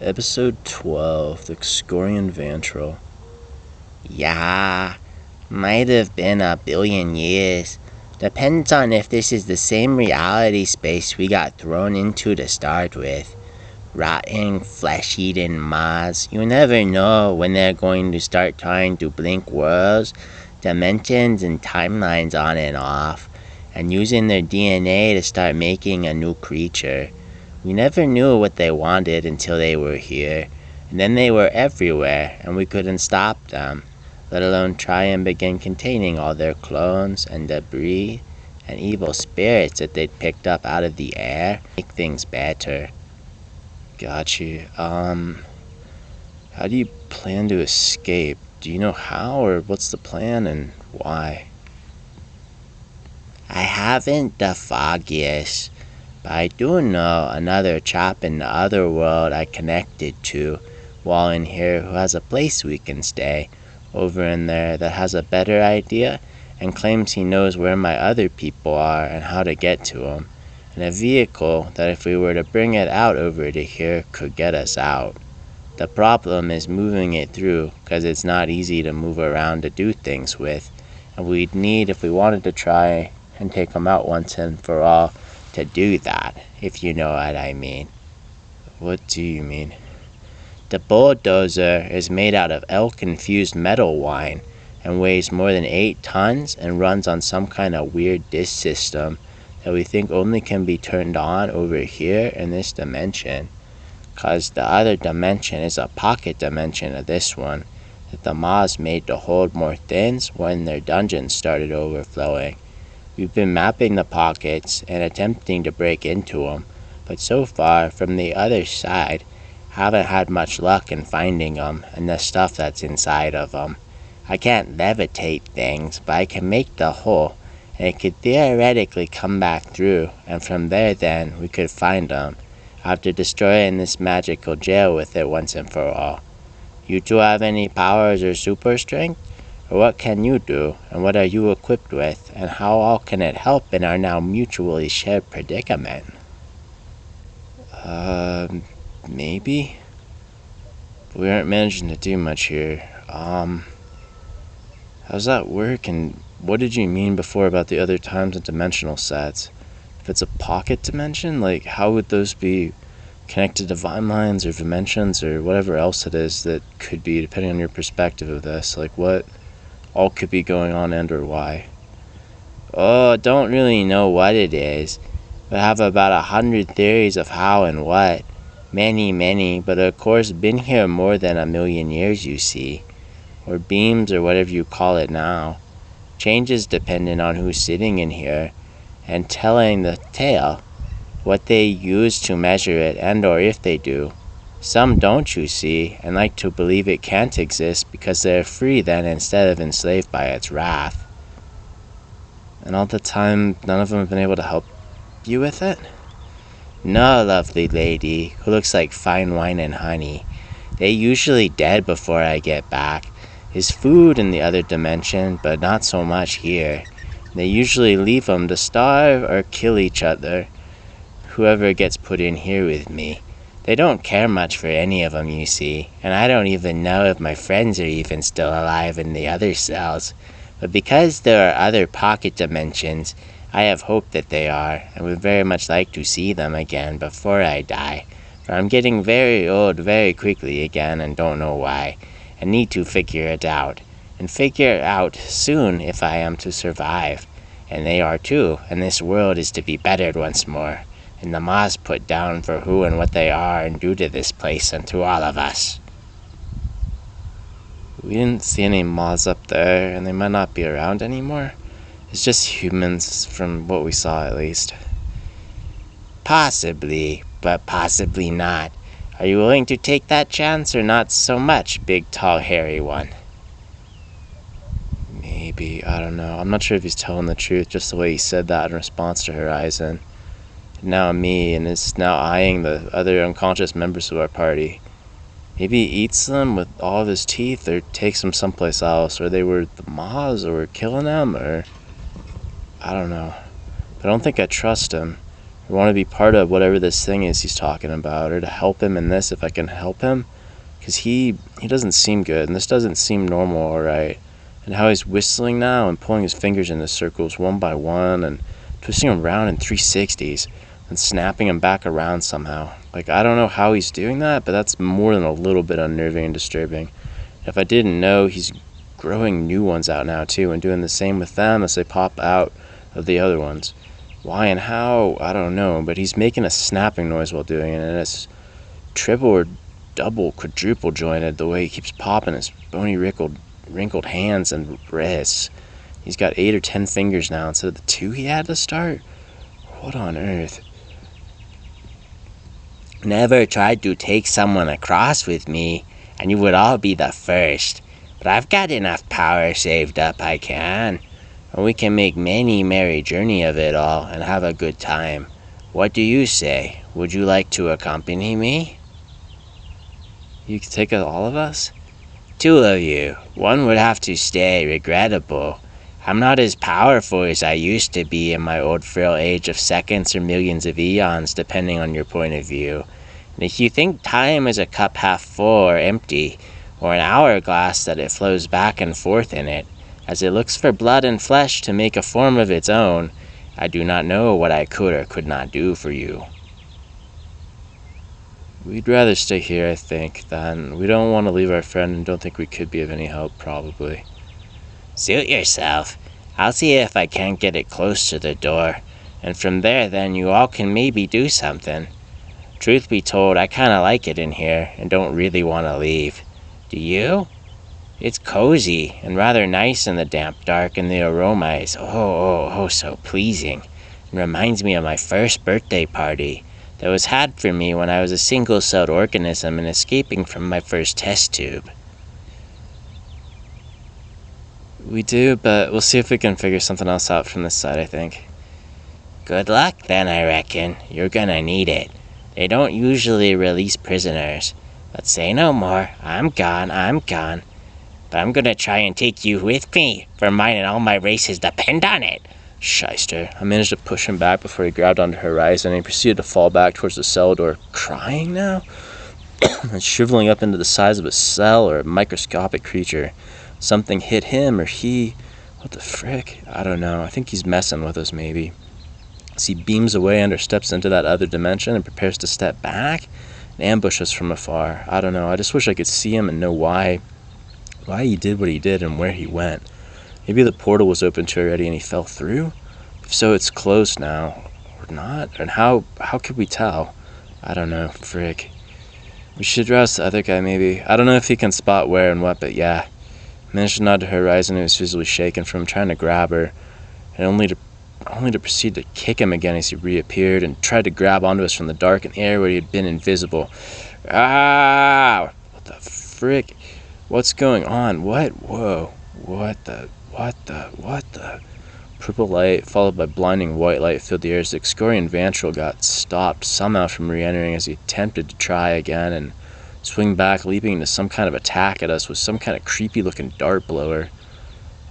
Episode 12, the Execorian Vantril. Yeah, might have been a billion years. Depends on if this is the same reality space we got thrown into to start with. Rotten, flesh-eating Mars. You never know when they're going to start trying to blink worlds, dimensions, and timelines on and off, and using their DNA to start making a new creature. We never knew what they wanted until they were here, and then they were everywhere, and we couldn't stop them, let alone try and begin containing all their clones and debris and evil spirits that they'd picked up out of the air, make things better. Got you. How do you plan to escape? Do you know how, or what's the plan, and why? I haven't the foggiest, but I do know another chap in the other world I connected to while in here who has a place we can stay over in there that has a better idea and claims he knows where my other people are and how to get to them, and a vehicle that if we were to bring it out over to here could get us out. The problem is moving it through, because it's not easy to move around to do things with, and we'd need, if we wanted to try and take them out once and for all, to do that, if you know what I mean. What do you mean? The bulldozer is made out of elk-infused metal wine and weighs more than 8 tons and runs on some kind of weird disc system that we think only can be turned on over here in this dimension, cause the other dimension is a pocket dimension of this one that the Ma's made to hold more things when their dungeons started overflowing. We've been mapping the pockets and attempting to break into them, but so far, from the other side, haven't had much luck in finding them and the stuff that's inside of them. I can't levitate things, but I can make the hole, and it could theoretically come back through, and from there then, we could find them, after destroying this magical jail with it once and for all. You two have any powers or super strength? Or what can you do, and what are you equipped with, and how all can it help in our now mutually shared predicament? Maybe? We aren't managing to do much here. How's that work, and what did you mean before about the other times and dimensional sets? If it's a pocket dimension, like, how would those be connected to vine lines or dimensions or whatever else it is that could be, depending on your perspective of this? Like, what all could be going on and or why? Oh, don't really know what it is, but have about 100 theories of how and what. Many, but of course been here more than 1,000,000 years, you see. Or beams, or whatever you call it now. Changes depending on who's sitting in here, and telling the tale, what they use to measure it, and or if they do. Some don't, you see, and like to believe it can't exist because they're free then instead of enslaved by its wrath. And all the time, none of them have been able to help you with it? No, lovely lady, who looks like fine wine and honey. They usually dead before I get back. Is food in the other dimension, but not so much here. They usually leave 'em to starve or kill each other, whoever gets put in here with me. They don't care much for any of 'em, you see, and I don't even know if my friends are even still alive in the other cells. But because there are other pocket dimensions, I have hope that they are, and would very much like to see them again before I die. For I'm getting very old very quickly again and don't know why, and need to figure it out. And figure it out soon if I am to survive. And they are too, and this world is to be bettered once more. And the Ma's put down for who and what they are and do to this place and to all of us. We didn't see any Ma's up there, and they might not be around anymore. It's just humans, from what we saw at least. Possibly, but possibly not. Are you willing to take that chance, or not so much, big, tall, hairy one? Maybe, I don't know. I'm not sure if he's telling the truth, just the way he said that in response to Horizon. Now me, and is now eyeing the other unconscious members of our party. Maybe he eats them with all of his teeth, or takes them someplace else, or they were the Ma's, or were killing them, or I don't know. But I don't think I trust him. I want to be part of whatever this thing is he's talking about, or to help him in this if I can help him. Because he doesn't seem good, and this doesn't seem normal, alright. And how he's whistling now and pulling his fingers into circles one by one and twisting them around in 360s and snapping them back around somehow. Like, I don't know how he's doing that, but that's more than a little bit unnerving and disturbing. If I didn't know, he's growing new ones out now too and doing the same with them as they pop out of the other ones. Why and how, I don't know, but he's making a snapping noise while doing it, and it's triple or double, quadruple jointed the way he keeps popping his bony wrinkled hands and wrists. He's got 8 or 10 fingers now instead of the 2 he had to start. What on earth? Never tried to take someone across with me, and you would all be the first. But I've got enough power saved up I can, and we can make many merry journey of it all and have a good time. What do you say? Would you like to accompany me? You could take all of us? 2 of you. One would have to stay, regrettable. I'm not as powerful as I used to be in my old frail age of seconds or millions of eons, depending on your point of view. And if you think time is a cup half full or empty, or an hourglass that it flows back and forth in it, as it looks for blood and flesh to make a form of its own, I do not know what I could or could not do for you. We'd rather stay here, I think, than we don't want to leave our friend and don't think we could be of any help, probably. Suit yourself. I'll see if I can't get it close to the door, and from there then you all can maybe do something. Truth be told, I kinda like it in here and don't really want to leave. Do you? It's cozy and rather nice in the damp dark, and the aroma is oh so pleasing. It reminds me of my first birthday party that was had for me when I was a single-celled organism and escaping from my first test tube. We do, but we'll see if we can figure something else out from this side, I think. Good luck then, I reckon. You're gonna need it. They don't usually release prisoners. But say no more. I'm gone. But I'm gonna try and take you with me, for mine and all my races depend on it. Shyster. I managed to push him back before he grabbed onto Horizon, and he proceeded to fall back towards the cell door, crying now, and shriveling up into the size of a cell or a microscopic creature. Something hit him, or he... What the frick? I don't know. I think he's messing with us, maybe. As he beams away and steps into that other dimension and prepares to step back and ambush us from afar. I don't know. I just wish I could see him and know why he did what he did and where he went. Maybe the portal was open to already and he fell through? If so, it's closed now. Or not? And how could we tell? I don't know. Frick. We should rouse the other guy, maybe. I don't know if he can spot where and what, but yeah. Managed to nod to Horizon, who was visibly shaken from trying to grab her, and only to proceed to kick him again as he reappeared and tried to grab onto us from the dark and air where he had been invisible. Ah! What the frick? What's going on? What? Whoa. What the? Purple light, followed by blinding white light, filled the air as the Execorian Vantril got stopped somehow from re-entering as he attempted to try again and swing back, leaping into some kind of attack at us with some kind of creepy-looking dart blower,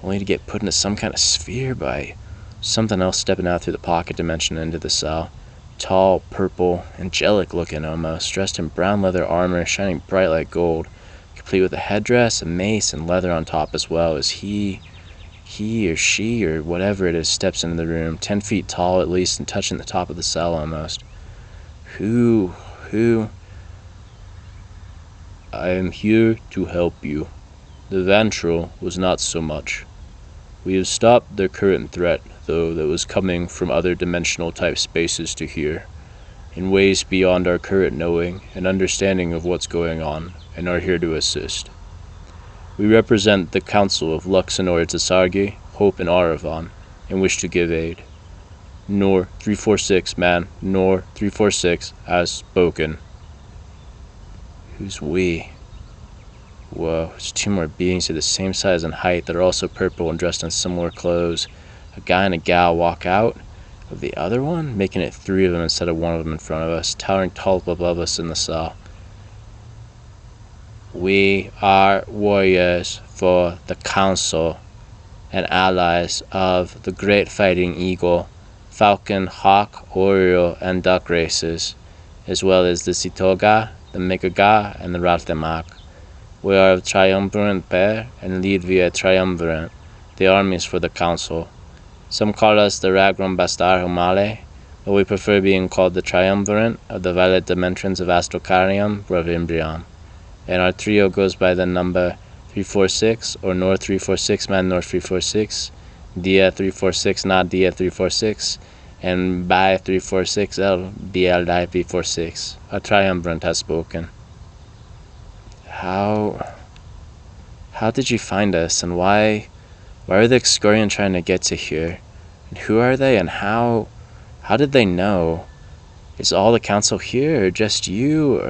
only to get put into some kind of sphere by something else stepping out through the pocket dimension into the cell. Tall, purple, angelic-looking almost, dressed in brown leather armor, shining bright like gold, complete with a headdress, a mace, and leather on top as well, as he or she or whatever it is steps into the room, 10 feet tall at least and touching the top of the cell almost. Who? I am here to help you. The Vantril was not so much. We have stopped their current threat, though, that was coming from other dimensional type spaces to here, in ways beyond our current knowing and understanding of what's going on, and are here to assist. We represent the Council of Luxenor Zasargi, Hope, and Aravan, and wish to give aid. Nor 346, man. Nor 346, as spoken. Who's we? Whoa, it's 2 more beings of the same size and height that are also purple and dressed in similar clothes. A guy and a gal walk out of the other one, making it 3 of them instead of 1 of them in front of us, towering tall above us in the cell. We are warriors for the Council and allies of the great fighting eagle, falcon, hawk, oriole, and duck races, as well as the Sitoga, the Megaga, and the Raltemak. We are of triumvirate pair and lead via triumvirate, the armies for the council. Some call us the Ragrum Bastar Humale, but we prefer being called the triumvirate of the violet dimensions of Execorian, Ravimbriam. And our trio goes by the number 346, or North 346, man North 346, Dia 346, not Dia 346, and Bai 346L, BL 346. Our triumvirate has spoken. How did you find us, and why are the Execorian trying to get to here? And who are they, and how did they know? Is all the council here, or just you,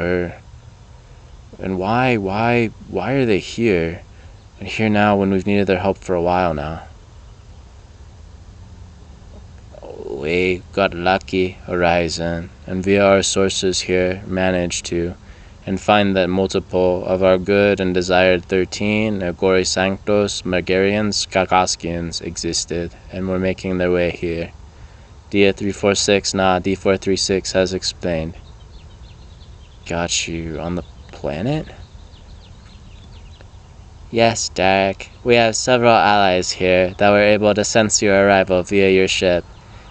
and why are they here? And here now when we've needed their help for a while now? We got lucky, Horizon, and via our sources here managed to, and find that multiple of our good and desired 13 Agori Sanctos, Margarians, Kakaskians existed, and were making their way here. Dia 346, D436 has explained. Got you on the planet? Yes, Derek. We have several allies here that were able to sense your arrival via your ship.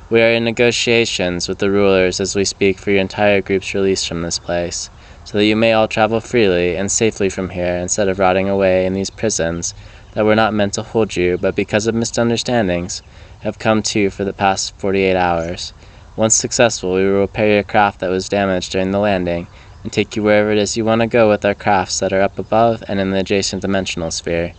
We are in negotiations with the rulers as we speak for your entire group's release from this place, so that you may all travel freely and safely from here instead of rotting away in these prisons that were not meant to hold you, but because of misunderstandings, have come to for the past 48 hours. Once successful, we will repair your craft that was damaged during the landing, and take you wherever it is you want to go with our crafts that are up above and in the adjacent dimensional sphere.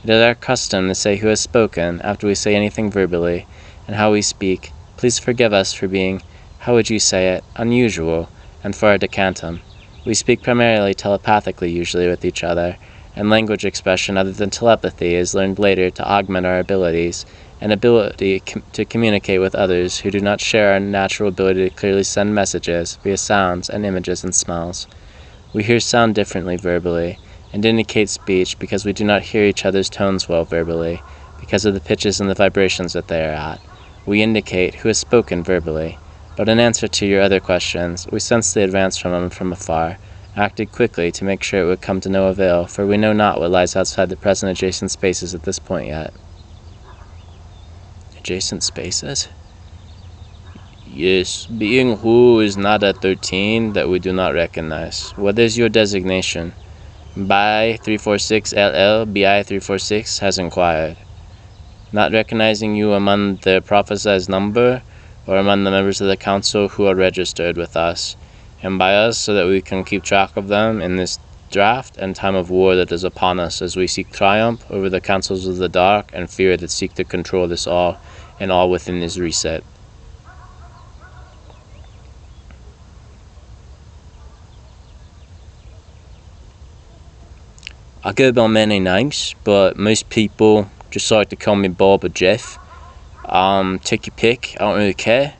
It is our custom to say who has spoken after we say anything verbally, and how we speak. Please forgive us for being, how would you say it, unusual, and for our decantum. We speak primarily telepathically usually with each other, and language expression other than telepathy is learned later to augment our abilities, and ability to communicate with others who do not share our natural ability to clearly send messages via sounds and images and smells. We hear sound differently verbally, and indicate speech because we do not hear each other's tones well verbally, because of the pitches and the vibrations that they are at. We indicate who has spoken verbally, but in answer to your other questions, we sense the advance from him from afar, acted quickly to make sure it would come to no avail, for we know not what lies outside the present adjacent spaces at this point yet. Adjacent spaces? Yes, being who is not a 13 that we do not recognize. What is your designation? BI 346LL, BI 346 has inquired. Not recognizing you among the prophesized number, or among the members of the council who are registered with us, and by us so that we can keep track of them in this draft and time of war that is upon us as we seek triumph over the councils of the dark and fear that seek to control this all and all within this reset. I go by many names, but most people just like to call me Bob or Jeff. Take your pick, I don't really care.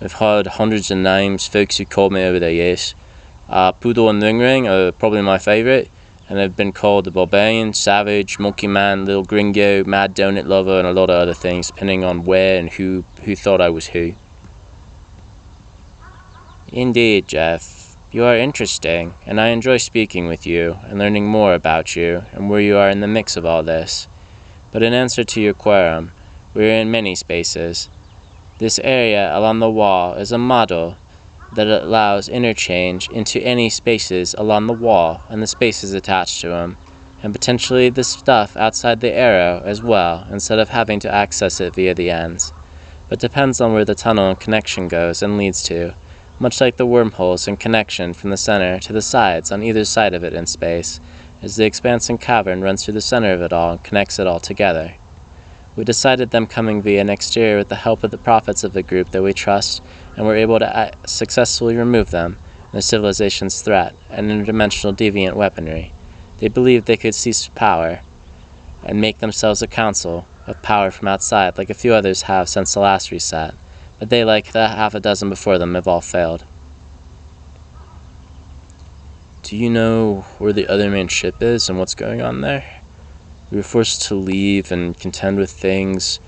I've heard hundreds of names, folks who called me over the years. Poodle and Ring Ring are probably my favorite, and I've been called the Barbarian, Savage, Monkey Man, Little Gringo, Mad Donut Lover, and a lot of other things, depending on where and who thought I was who. Indeed, Jeff. You are interesting, and I enjoy speaking with you and learning more about you and where you are in the mix of all this. But in answer to your query, we are in many spaces. This area along the wall is a model that allows interchange into any spaces along the wall and the spaces attached to them, and potentially the stuff outside the arrow as well, instead of having to access it via the ends. But depends on where the tunnel and connection goes and leads to, much like the wormholes and connection from the center to the sides on either side of it in space, as the expansive cavern runs through the center of it all and connects it all together. We decided them coming via next year with the help of the prophets of the group that we trust, and were able to successfully remove them, their civilization's threat, and interdimensional deviant weaponry. They believed they could seize power, and make themselves a council of power from outside, like a few others have since the last reset, but they, like the half a dozen before them, have all failed. Do you know where the other main ship is and what's going on there? We were forced to leave and contend with things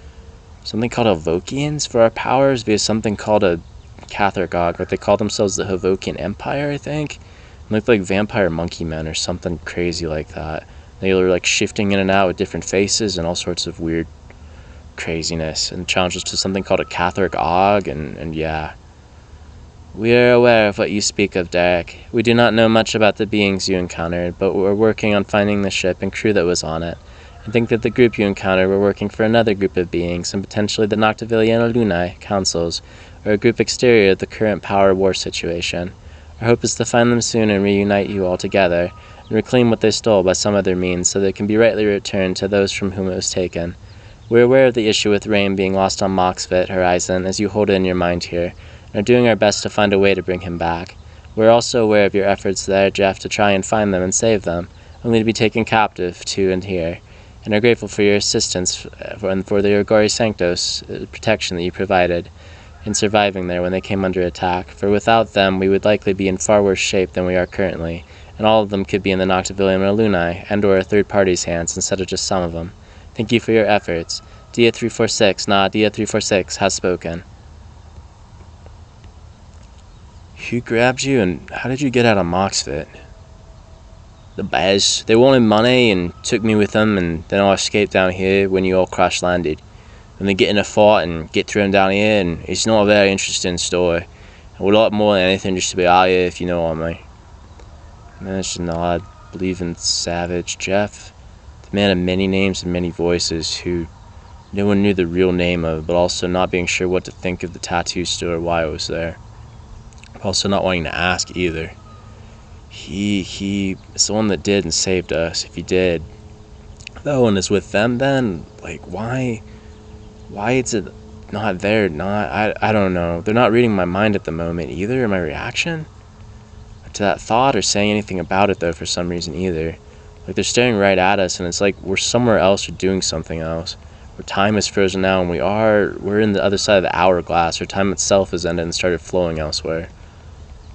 something called Avokians for our powers via something called a Cathargog, like they call themselves the Havokian Empire, I think. It looked like vampire monkey men or something crazy like that. They were like shifting in and out with different faces and all sorts of weird craziness, and challenged us to something called a Cathargog, and yeah. We are aware of what you speak of, Derek. We do not know much about the beings you encountered, but we're working on finding the ship and crew that was on it. I think that the group you encountered were working for another group of beings, and potentially the Noctivilliana Lunae councils, or a group exterior of the current power war situation. Our hope is to find them soon and reunite you all together, and reclaim what they stole by some other means so that it can be rightly returned to those from whom it was taken. We're aware of the issue with Rain being lost on Moxvit Horizon, as you hold it in your mind here, and are doing our best to find a way to bring him back. We're also aware of your efforts there, Jeff, to try and find them and save them, only to be taken captive to and here, and are grateful for your assistance and for the Urgori Sanctos protection that you provided in surviving there when they came under attack, for without them we would likely be in far worse shape than we are currently, and all of them could be in the Noctivilliana Lunae and or a third party's hands instead of just some of them. Thank you for your efforts. Dia346 has spoken. Who grabbed you, and how did you get out of Moxvit? The bears. They wanted money and took me with them, and then I escaped down here when you all crash landed. And they get in a fight and get thrown down here, and it's not a very interesting story. I would like more than anything just to be out here, if you know what I mean. I managed to nod, believe in Savage Jeff, the man of many names and many voices, who no one knew the real name of, but also not being sure what to think of the tattoo store or why it was there. Also not wanting to ask either. He is the one that did and saved us, if he did. Though, and is with them then, like, why is it not there? I don't know. They're not reading my mind at the moment either, or my reaction to that thought, or saying anything about it though for some reason either. Like, they're staring right at us, and it's like we're somewhere else or doing something else. Where time is frozen now, and we're in the other side of the hourglass, or time itself has ended and started flowing elsewhere.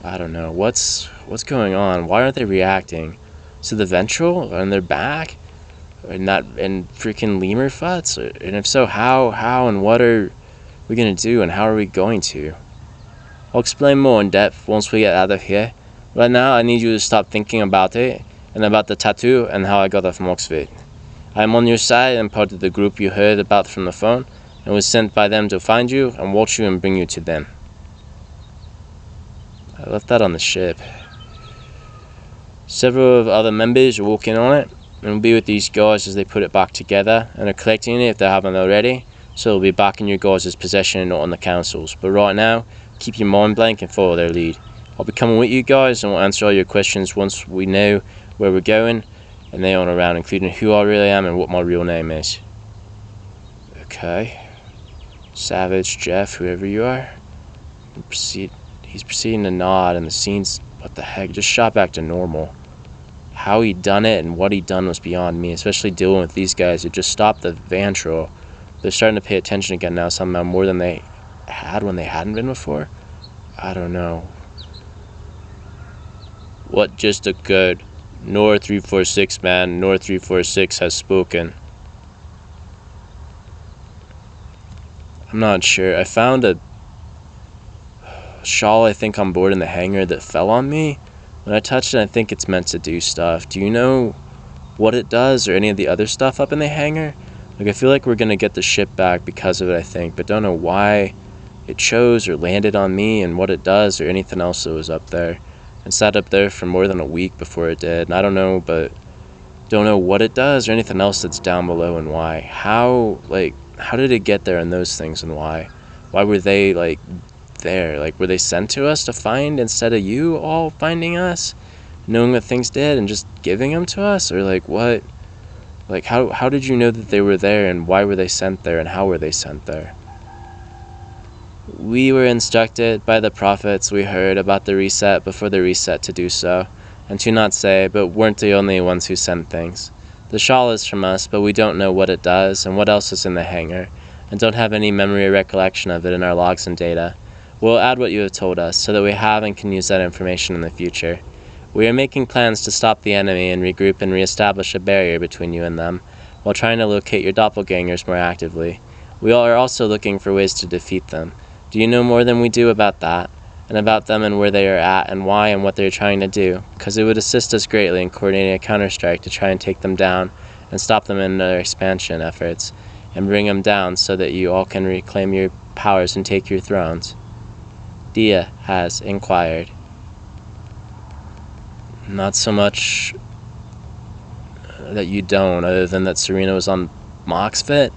I don't know. What's going on? Why aren't they reacting? So the Vantril on their back? And freaking lemur futs? And if so, how and what are we gonna do, and how are we going to? I'll explain more in depth once we get out of here. Right now, I need you to stop thinking about it, and about the tattoo, and how I got off Moxvit. I am on your side and part of the group you heard about from the phone, and was sent by them to find you and watch you and bring you to them. I left that on the ship. Several of other members are working on it, and will be with these guys as they put it back together, and are collecting it if they haven't already, so it'll be back in your guys' possession and not on the council's. But right now, keep your mind blank and follow their lead. I'll be coming with you guys, and we'll answer all your questions once we know where we're going, and they on around, including who I really am and what my real name is. Okay. Savage, Jeff, whoever you are. He's proceeding to nod, and the scene's, what the heck, just shot back to normal. How he done it and what he done was beyond me, especially dealing with these guys who just stopped the Vantril. They're starting to pay attention again now somehow, more than they had when they hadn't been before. I don't know. What just occurred? Nor 346, man. Nor 346 has spoken. I'm not sure. I found a shawl, I think, on board in the hangar that fell on me. When I touched it, I think it's meant to do stuff. Do you know what it does, or any of the other stuff up in the hangar? Like, I feel like we're gonna get the ship back because of it, I think, but don't know why it chose or landed on me, and what it does, or anything else that was up there. And sat up there for more than a week before it did, and I don't know, but don't know what it does, or anything else that's down below, and why. How did it get there, and those things, and why? Why were they, like, there? Like, were they sent to us to find instead of you all finding us, knowing what things did and just giving them to us? Or like, what, like, how did you know that they were there, and why were they sent there, and how were they sent there? We were instructed by the prophets we heard about the reset before the reset to do so, and to not say, but weren't the only ones who sent things. The shawl is from us, but we don't know what it does and what else is in the hangar, and don't have any memory or recollection of it in our logs and data. We'll add what you have told us, so that we have and can use that information in the future. We are making plans to stop the enemy and regroup and reestablish a barrier between you and them, while trying to locate your doppelgangers more actively. We are also looking for ways to defeat them. Do you know more than we do about that? And about them and where they are at and why and what they're trying to do? Because it would assist us greatly in coordinating a counterstrike to try and take them down and stop them in their expansion efforts and bring them down so that you all can reclaim your powers and take your thrones. Dia has inquired. Not so much that you don't, other than that Serena was on Moxfit,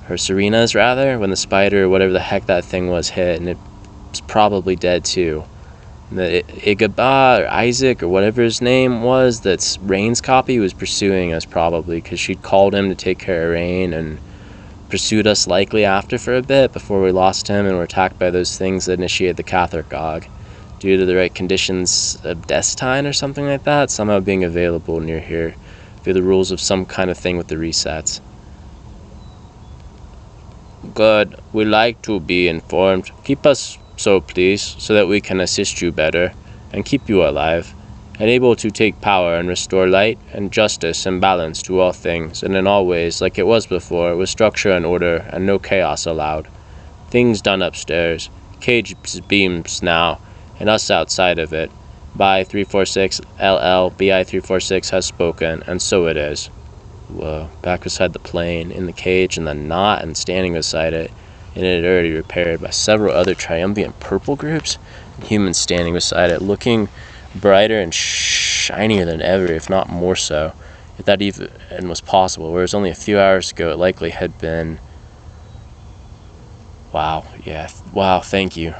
or Serena's rather, when the spider or whatever the heck that thing was hit, and it's probably dead too. The Igaba or Isaac or whatever his name was, that's Rain's copy, was pursuing us probably because she'd called him to take care of Rain and pursued us likely after for a bit before we lost him and were attacked by those things that initiated the Cathargog due to the right conditions of Destine or something like that, somehow being available near here through the rules of some kind of thing with the resets. Good. We like to be informed. Keep us so, please, so that we can assist you better and keep you alive and able to take power and restore light and justice and balance to all things and in all ways like it was before, with structure and order and no chaos allowed. Things done upstairs. Cage beams now and us outside of it. By 346 LL, BI 346 has spoken, and so it is. Whoa, back beside the plane, in the cage, and the knot, and standing beside it, and it had already repaired by several other triumvirate purple groups, and humans standing beside it, looking brighter and shinier than ever, if not more so, if that even was possible, whereas only a few hours ago it likely had been. Wow, thank you.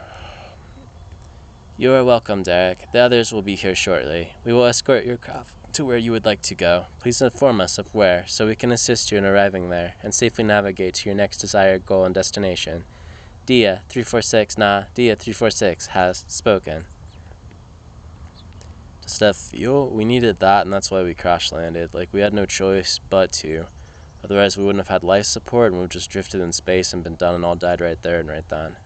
You are welcome, Derek. The others will be here shortly. We will escort your craft to where you would like to go. Please inform us of where, so we can assist you in arriving there and safely navigate to your next desired goal and destination. Dia 346 has spoken. Stuff, we needed that, and that's why we crash landed. Like, we had no choice but to. Otherwise, we wouldn't have had life support, and we would have just drifted in space and been done and all died right there and right then.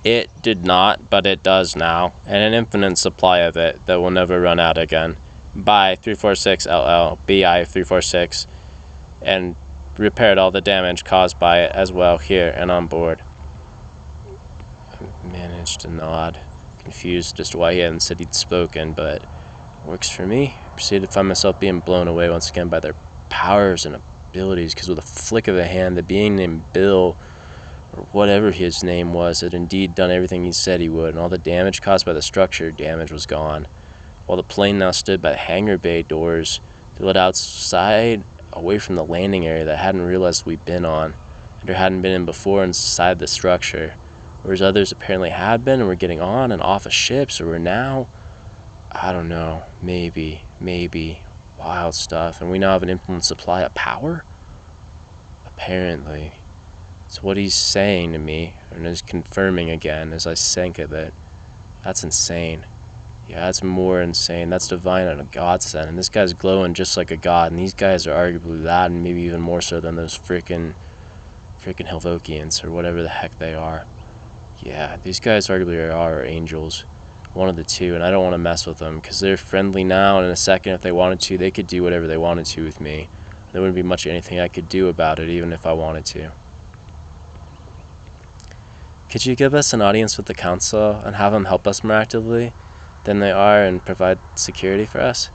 It did not, but it does now, and an infinite supply of it that will never run out again. By 346 LL, BI 346, and repaired all the damage caused by it as well here and on board. I managed to nod, confused as to why he hadn't said he'd spoken, but works for me. Proceeded to find myself being blown away once again by their powers and abilities, because with a flick of a hand, the being named Bill, or whatever his name was, had indeed done everything he said he would, and all the damage caused by the structure damage was gone. While the plane now stood by the hangar bay doors that led outside away from the landing area that I hadn't realized we'd been on, and or hadn't been in before inside the structure, whereas others apparently had been and were getting on and off of ships, or were now, I don't know, maybe, wild stuff, and we now have an infinite supply of power? Apparently. It's what he's saying to me, and is confirming again as I sank a bit. That's insane. Yeah, that's more insane. That's divine and a godsend. And this guy's glowing just like a god, and these guys are arguably that, and maybe even more so than those freaking Helvokians, or whatever the heck they are. Yeah, these guys arguably are angels. One of the two, and I don't want to mess with them, because they're friendly now, and in a second, if they wanted to, they could do whatever they wanted to with me. There wouldn't be much anything I could do about it, even if I wanted to. Could you give us an audience with the council and have them help us more actively than they are and provide security for us?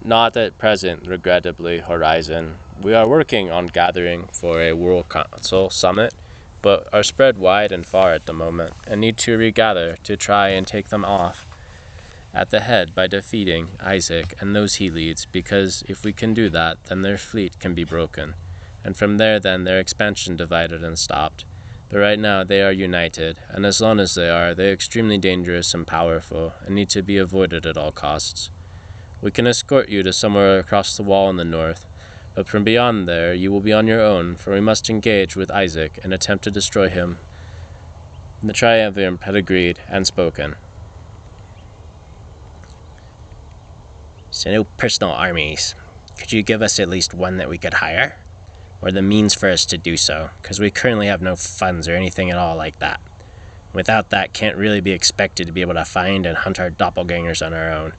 Not at present, regrettably, Horizon. We are working on gathering for a World Council Summit, but are spread wide and far at the moment, and need to regather to try and take them off at the head by defeating Isaac and those he leads, because if we can do that, then their fleet can be broken, and from there then their expansion divided and stopped. But right now they are united, and as long as they are extremely dangerous and powerful, and need to be avoided at all costs. We can escort you to somewhere across the wall in the north, but from beyond there you will be on your own, for we must engage with Isaac and attempt to destroy him. The Triumvirate had agreed and spoken. So no personal armies. Could you give us at least one that we could hire? Or the means for us to do so, because we currently have no funds or anything at all like that. Without that, can't really be expected to be able to find and hunt our doppelgangers on our own,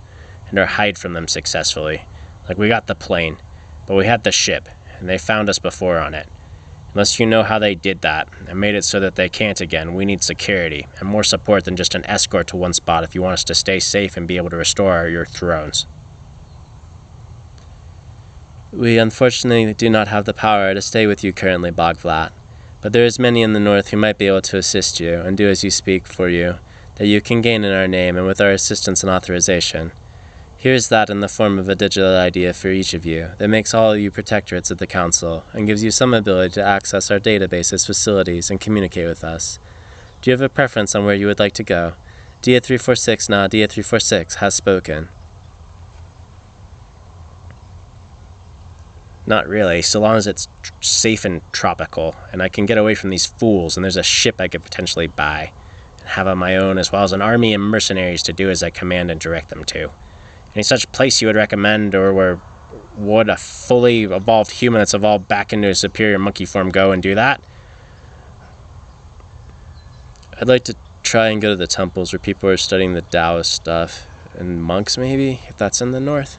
and or hide from them successfully. Like, we got the plane, but we had the ship, and they found us before on it. Unless you know how they did that and made it so that they can't again, we need security and more support than just an escort to one spot if you want us to stay safe and be able to restore your thrones. We unfortunately do not have the power to stay with you currently, Bogvlat, but there is many in the north who might be able to assist you and do as you speak for you, that you can gain in our name and with our assistance and authorization. Here is that in the form of a digital idea for each of you that makes all of you protectorates of the Council and gives you some ability to access our databases, facilities, and communicate with us. Do you have a preference on where you would like to go? Dia346 Na, Dia346 has spoken. Not really, so long as it's safe and tropical, and I can get away from these fools, and there's a ship I could potentially buy, and have on my own, as well as an army and mercenaries to do as I command and direct them to. Any such place you would recommend, or where would a fully evolved human that's evolved back into a superior monkey form go and do that? I'd like to try and go to the temples where people are studying the Taoist stuff, and monks maybe, if that's in the north.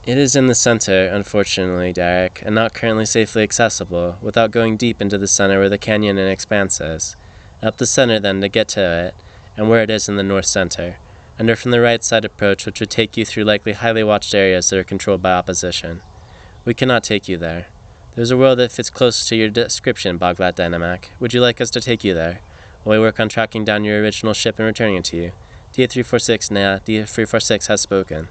It is in the center, unfortunately, Derek, and not currently safely accessible, without going deep into the center where the canyon and expanse is. Up the center then to get to it, and where it is in the north center. Under from the right side approach, which would take you through likely highly watched areas that are controlled by opposition. We cannot take you there. There's a world that fits close to your description, Boglat Dynamac. Would you like us to take you there, while we work on tracking down your original ship and returning it to you? Dia346 Na, Dia346 has spoken.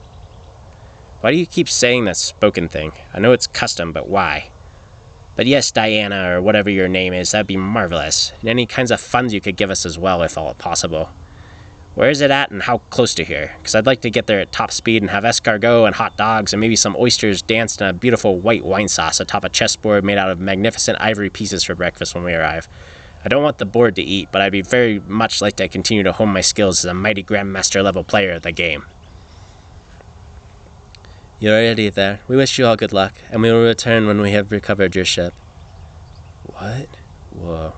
Why do you keep saying that spoken thing? I know it's custom, but why? But yes, Diana, or whatever your name is, that'd be marvelous. And any kinds of funds you could give us as well, if all possible. Where is it at and how close to here? Because I'd like to get there at top speed and have escargot and hot dogs and maybe some oysters danced in a beautiful white wine sauce atop a chessboard made out of magnificent ivory pieces for breakfast when we arrive. I don't want the board to eat, but I'd be very much like to continue to hone my skills as a mighty grandmaster level player of the game. You're already there. We wish you all good luck, and we will return when we have recovered your ship. What? Whoa.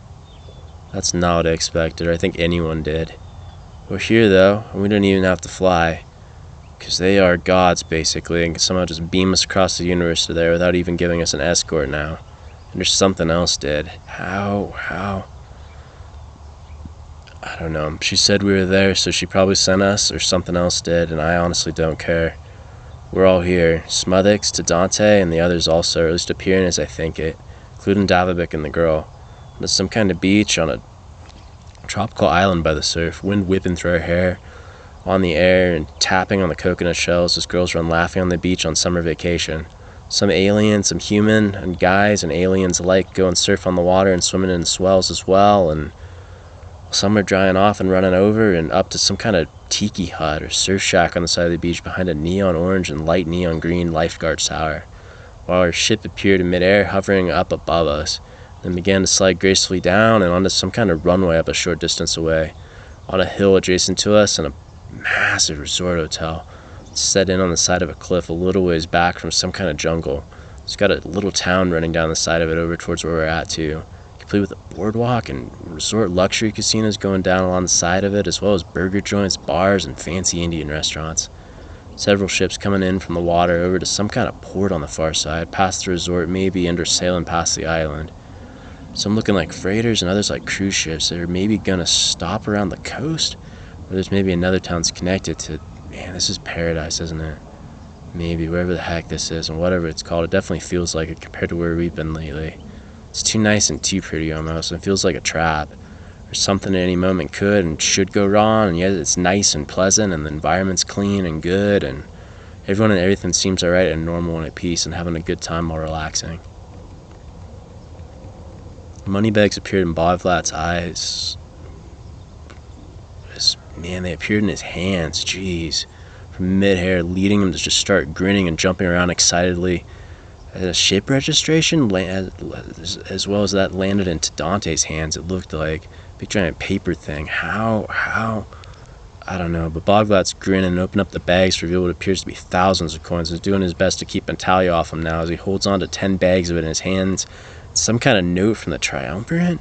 That's not what I expected, or I think anyone did. We're here, though, and we don't even have to fly. Because they are gods, basically, and can somehow just beam us across the universe to there without even giving us an escort now. And there's something else did. How? I don't know. She said we were there, so she probably sent us, or something else did, and I honestly don't care. We're all here. Smothix to Dante, and the others also, or at least appearing as I think it, including Davabik and the girl. There's some kind of beach on a tropical island by the surf, wind whipping through her hair, on the air, and tapping on the coconut shells as girls run laughing on the beach on summer vacation. Some alien, some human, and guys and aliens alike go and surf on the water and swimming in swells as well, and some are drying off and running over and up to some kind of tiki hut or surf shack on the side of the beach behind a neon orange and light neon green lifeguard tower, while our ship appeared in midair, hovering up above us, then began to slide gracefully down and onto some kind of runway up a short distance away, on a hill adjacent to us, and a massive resort hotel set in on the side of a cliff a little ways back from some kind of jungle. It's got a little town running down the side of it over towards where we're at too, complete with a boardwalk and resort luxury casinos going down along the side of it, as well as burger joints, bars, and fancy Indian restaurants. Several ships coming in from the water over to some kind of port on the far side, past the resort maybe, and or sailing past the island. Some looking like freighters and others like cruise ships that are maybe gonna stop around the coast, or there's maybe another town's connected to. Man, this is paradise, isn't it? Maybe, wherever the heck this is, and whatever it's called, it definitely feels like it compared to where we've been lately. It's too nice and too pretty almost, and it feels like a trap. Or something at any moment could and should go wrong, and yet it's nice and pleasant, and the environment's clean and good, and everyone and everything seems alright and normal and at peace and having a good time while relaxing. Moneybags appeared in Bogvlat's eyes. Man, they appeared in his hands, jeez. From mid-air, leading him to just start grinning and jumping around excitedly. A ship registration, as well as that, landed into Dante's hands, it looked like. Big giant paper thing. How? I don't know, but Bogvlat's grinning and opened up the bags to reveal what appears to be thousands of coins. He's doing his best to keep a tally off him now as he holds on to 10 bags of it in his hands. Some kind of note from the Triumvirate,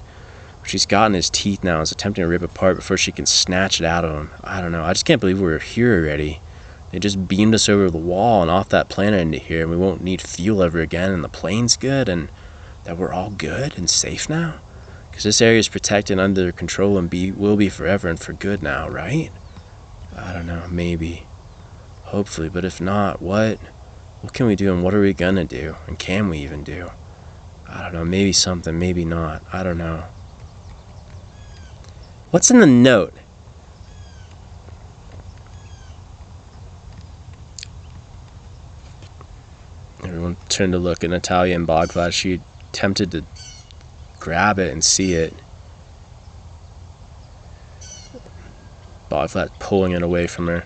which he's got in his teeth now, is attempting to rip apart before she can snatch it out of him. I don't know, I just can't believe we're here already. They just beamed us over the wall and off that planet into here, and we won't need fuel ever again, and the plane's good, and That we're all good and safe now? Because this area is protected under their control and will be forever and for good now, right? I don't know, maybe. Hopefully, but if not, what? What can we do and what are we gonna do? And can we even do? I don't know, maybe something, maybe not. I don't know. What's in the note? Everyone turned to look at Natalia and Bogvad. She attempted to grab it and see it. Bogvad pulling it away from her.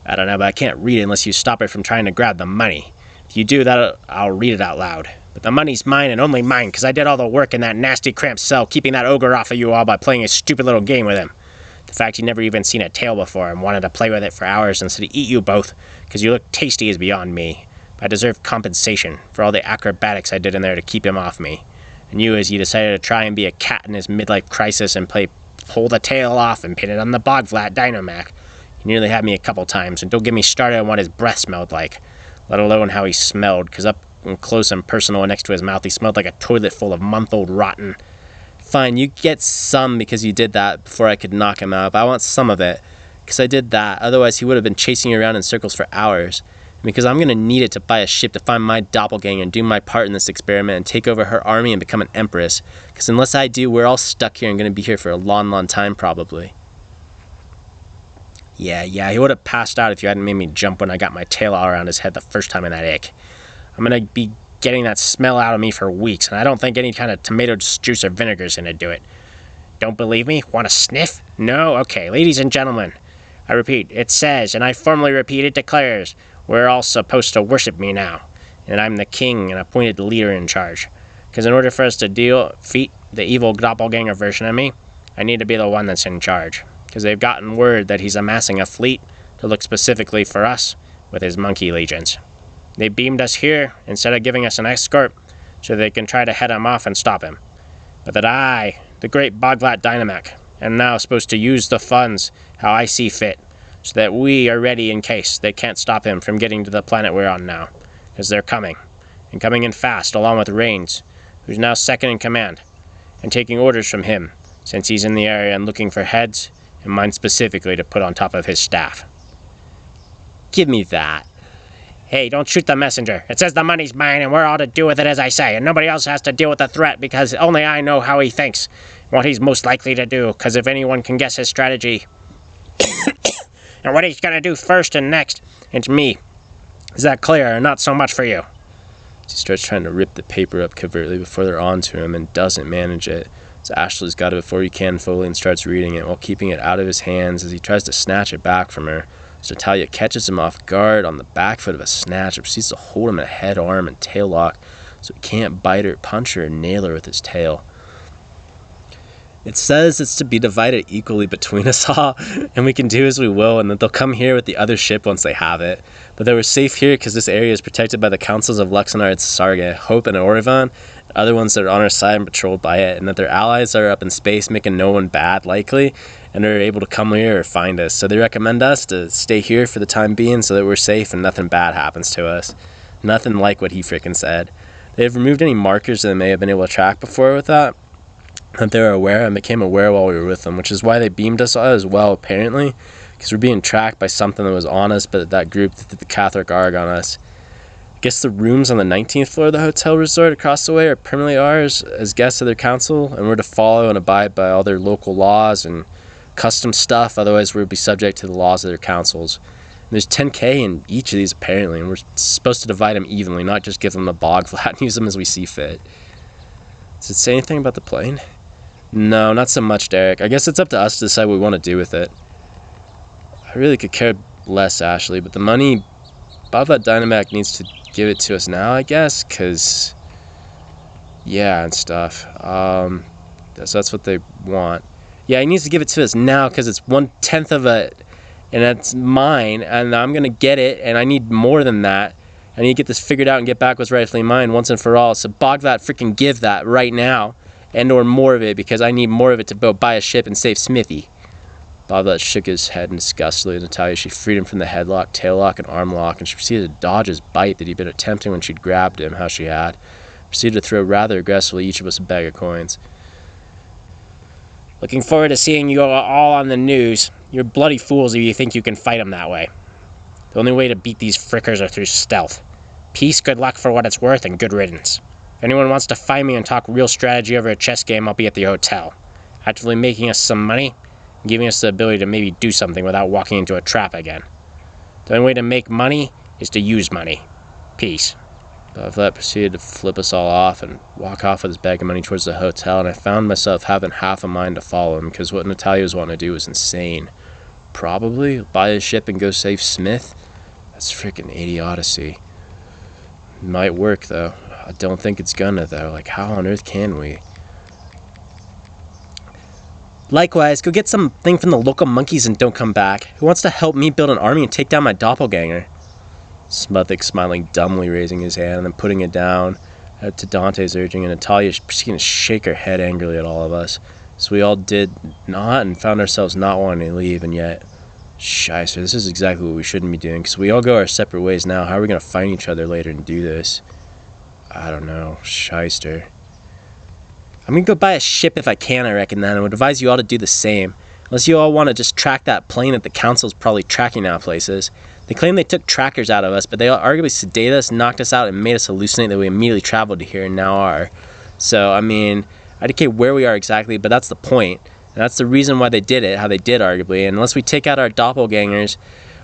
I don't know, but I can't read it unless you stop her from trying to grab the money. If you do that, I'll read it out loud. But the money's mine and only mine, because I did all the work in that nasty cramped cell, keeping that ogre off of you all by playing a stupid little game with him. The fact he'd never even seen a tail before and wanted to play with it for hours instead of eat you both, because you look tasty, is beyond me. I deserve compensation for all the acrobatics I did in there to keep him off me. And you, as you decided to try and be a cat in his midlife crisis and pull the tail off and pin it on the Bogvat Dynamac. You nearly had me a couple times, and don't get me started on what his breath smelled like, let alone how he smelled, because up close and personal next to his mouth, he smelled like a toilet full of month-old rotten. Fine, you get some because you did that before I could knock him out, but I want some of it, because I did that, otherwise he would have been chasing you around in circles for hours. Because I'm going to need it to buy a ship to find my doppelganger and do my part in this experiment and take over her army and become an empress. Because unless I do, we're all stuck here and going to be here for a long, long time, probably. Yeah, he would have passed out if you hadn't made me jump when I got my tail all around his head the first time in that ick. I'm going to be getting that smell out of me for weeks, and I don't think any kind of tomato juice or vinegar is going to do it. Don't believe me? Want to sniff? No? Okay, ladies and gentlemen. I repeat, it says, and I formally repeat, it declares, we're all supposed to worship me now, and I'm the king and appointed leader in charge. Because in order for us to defeat the evil doppelganger version of me, I need to be the one that's in charge. Because they've gotten word that he's amassing a fleet to look specifically for us with his monkey legions. They beamed us here instead of giving us an escort so they can try to head him off and stop him. But that I, the great Bogvat Dynamac, am now supposed to use the funds how I see fit, so that we are ready in case they can't stop him from getting to the planet we're on now, because they're coming, and coming in fast, along with Rains, who's now second in command, and taking orders from him, since he's in the area and looking for heads, and mine specifically to put on top of his staff. Give me that. Hey, don't shoot the messenger. It says the money's mine, and we're all to do with it as I say, and nobody else has to deal with the threat, because only I know how he thinks, what he's most likely to do, because if anyone can guess his strategy, and what he's going to do first and next, it's me. Is that clear, or not so much for you? She starts trying to rip the paper up covertly before they're onto him and doesn't manage it. So Ashley's got it before he can fully and starts reading it while keeping it out of his hands as he tries to snatch it back from her. So Talia catches him off guard on the back foot of a snatch and proceeds to hold him in a head, arm, and tail lock so he can't bite her, punch her, or nail her with his tail. It says it's to be divided equally between us all, and we can do as we will, and that they'll come here with the other ship once they have it. But that we're safe here because this area is protected by the councils of Luxonar, Sarga, Hope, and Orivan, other ones that are on our side and patrolled by it, and that their allies are up in space making no one bad, likely, and are able to come here or find us. So they recommend us to stay here for the time being so that we're safe and nothing bad happens to us. Nothing like what he freaking said. They have removed any markers that they may have been able to track before with that they were aware and became aware while we were with them, which is why they beamed us as well, apparently, because we're being tracked by something that was on us, but that group that did the Catholic ARG on us. I guess the rooms on the 19th floor of the hotel resort across the way are permanently ours as guests of their council, and we're to follow and abide by all their local laws and custom stuff, otherwise we'll be subject to the laws of their councils. And there's 10k in each of these, apparently, and we're supposed to divide them evenly, not just give them the bog flat and use them as we see fit. Does it say anything about the plane? No, not so much, Derek. I guess it's up to us to decide what we want to do with it. I really could care less, Ashley, but the money, Bogvat Dynamac needs to give it to us now, I guess, because, yeah, and stuff. So that's what they want. Yeah, he needs to give it to us now because it's 1/10 of it, and that's mine, and I'm going to get it, and I need more than that. I need to get this figured out and get back what's rightfully mine once and for all. So Bogvat freaking give that right now. And or more of it, because I need more of it to buy a ship and save Smithy. Bogvat shook his head disgustedly at Natalia. She freed him from the headlock, tail lock, and arm lock, and she proceeded to dodge his bite that he'd been attempting when she'd grabbed him, how she had. proceeded to throw rather aggressively each of us a bag of coins. Looking forward to seeing you all on the news. You're bloody fools if you think you can fight them that way. The only way to beat these frickers are through stealth. Peace, good luck for what it's worth, and good riddance. If anyone wants to find me and talk real strategy over a chess game, I'll be at the hotel, actively making us some money, and giving us the ability to maybe do something without walking into a trap again. The only way to make money is to use money. Peace. Bavlet proceeded to flip us all off and walk off with his bag of money towards the hotel, and I found myself having half a mind to follow him, because what Natalia was wanting to do was insane. Probably buy a ship and go save Smith? That's freaking idiocy. Might work, though. I don't think it's gonna, though. Like, how on earth can we? Likewise, go get something from the local monkeys and don't come back. Who wants to help me build an army and take down my doppelganger? Smuthick smiling dumbly, raising his hand and then putting it down to Dante's urging, and Natalia proceeding to shake her head angrily at all of us. So we all did not and found ourselves not wanting to leave, and yet, Scheiße, this is exactly what we shouldn't be doing, because we all go our separate ways now. How are we going to find each other later and do this? I don't know. Shyster. I'm going to go buy a ship if I can, I reckon, then. I would advise you all to do the same. Unless you all want to just track that plane that the council's probably tracking now places. They claim they took trackers out of us, but they arguably sedated us, knocked us out, and made us hallucinate that we immediately traveled to here and now are. So, I mean, I don't care where we are exactly, but that's the point. And that's the reason why they did it, how they did, arguably. And unless we take out our doppelgangers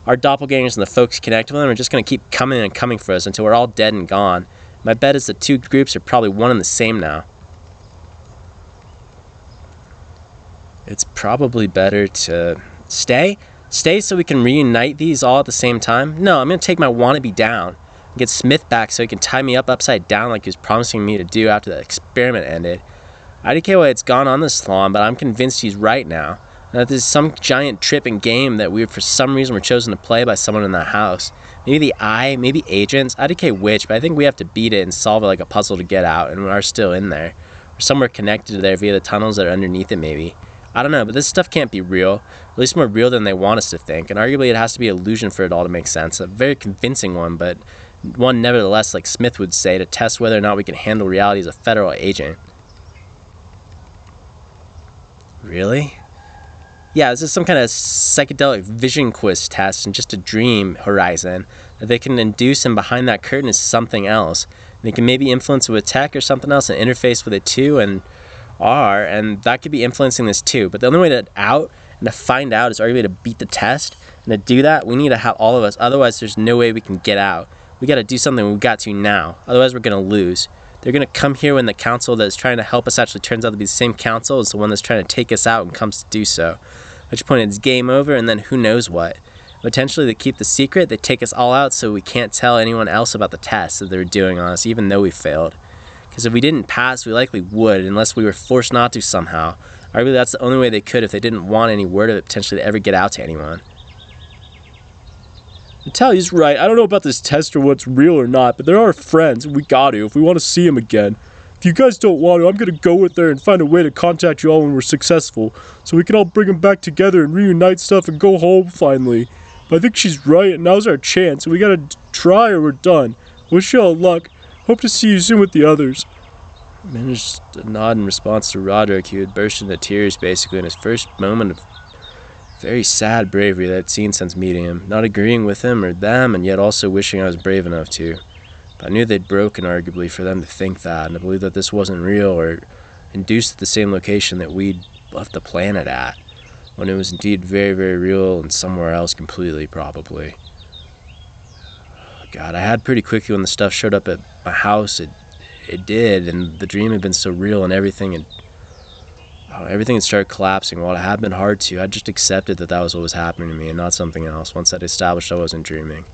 and the folks connected with them are just going to keep coming and coming for us until we're all dead and gone. My bet is the two groups are probably one and the same now. It's probably better to stay so we can reunite these all at the same time. No, I'm going to take my wannabe down and get Smith back so he can tie me up upside down like he was promising me to do after the experiment ended. I don't care why it's gone on this long, but I'm convinced he's right now, and that this is some giant trip and game that we for some reason were chosen to play by someone in that house. Maybe the Eye, maybe agents, I don't care which, but I think we have to beat it and solve it like a puzzle to get out, and we are still in there. We're somewhere connected to there via the tunnels that are underneath it, maybe. I don't know, but this stuff can't be real, at least more real than they want us to think, and arguably it has to be an illusion for it all to make sense. A very convincing one, but one nevertheless, like Smith would say, to test whether or not we can handle reality as a federal agent. Really? Yeah, this is some kind of psychedelic vision quiz test and just a dream horizon that they can induce, and behind that curtain is something else. They can maybe influence it with tech or something else and interface with it too, and that could be influencing this too. But the only way to find out is arguably to beat the test, and to do that we need to have all of us, otherwise there's no way we can get out. We got to do something, we've got to now, otherwise we're going to lose. They're going to come here when the council that is trying to help us actually turns out to be the same council as the one that's trying to take us out and comes to do so. At which point it's game over, and then who knows what. Potentially they keep the secret, they take us all out so we can't tell anyone else about the tests that they're doing on us, even though we failed. Because if we didn't pass, we likely would, unless we were forced not to somehow. Arguably that's the only way they could if they didn't want any word of it potentially to ever get out to anyone. Natalia's right. I don't know about this test or what's real or not, but they're our friends, and we got to if we want to see them again. If you guys don't want to, I'm going to go with there and find a way to contact you all when we're successful, so we can all bring them back together and reunite stuff and go home finally. But I think she's right, and now's our chance, and we got to try or we're done. Wish you all luck. Hope to see you soon with the others. I managed a nod in response to Roderick, who had burst into tears basically in his first moment of very sad bravery that I'd seen since meeting him, not agreeing with him or them, and yet also wishing I was brave enough to. But I knew they'd broken, arguably, for them to think that, and to believe that this wasn't real or induced at the same location that we'd left the planet at, when it was indeed very, very real and somewhere else completely, probably. God, I had pretty quickly when the stuff showed up at my house, it did, and the dream had been so real and everything had started collapsing. While it had been hard to, I just accepted that was what was happening to me and not something else, once I'd established I wasn't dreaming.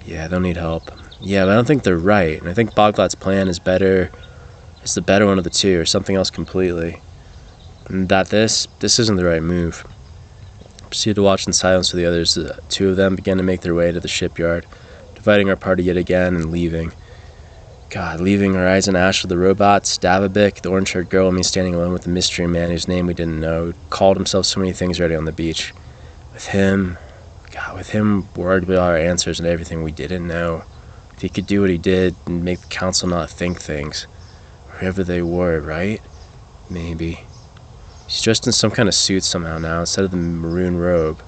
Yeah, they'll need help. Yeah, but I don't think they're right, and I think Boglat's plan is the better one of the two, or something else completely. And that this isn't the right move. I proceeded to watch in silence with the others. The two of them began to make their way to the shipyard, dividing our party yet again and leaving. God, leaving Horizon Ash with the robots, Davabik, the orange-haired girl, and me standing alone with the mystery man whose name we didn't know, who called himself so many things already on the beach. With him were arguably all our answers and everything we didn't know. If he could do what he did and make the council not think things, wherever they were, right? Maybe. He's dressed in some kind of suit somehow now instead of the maroon robe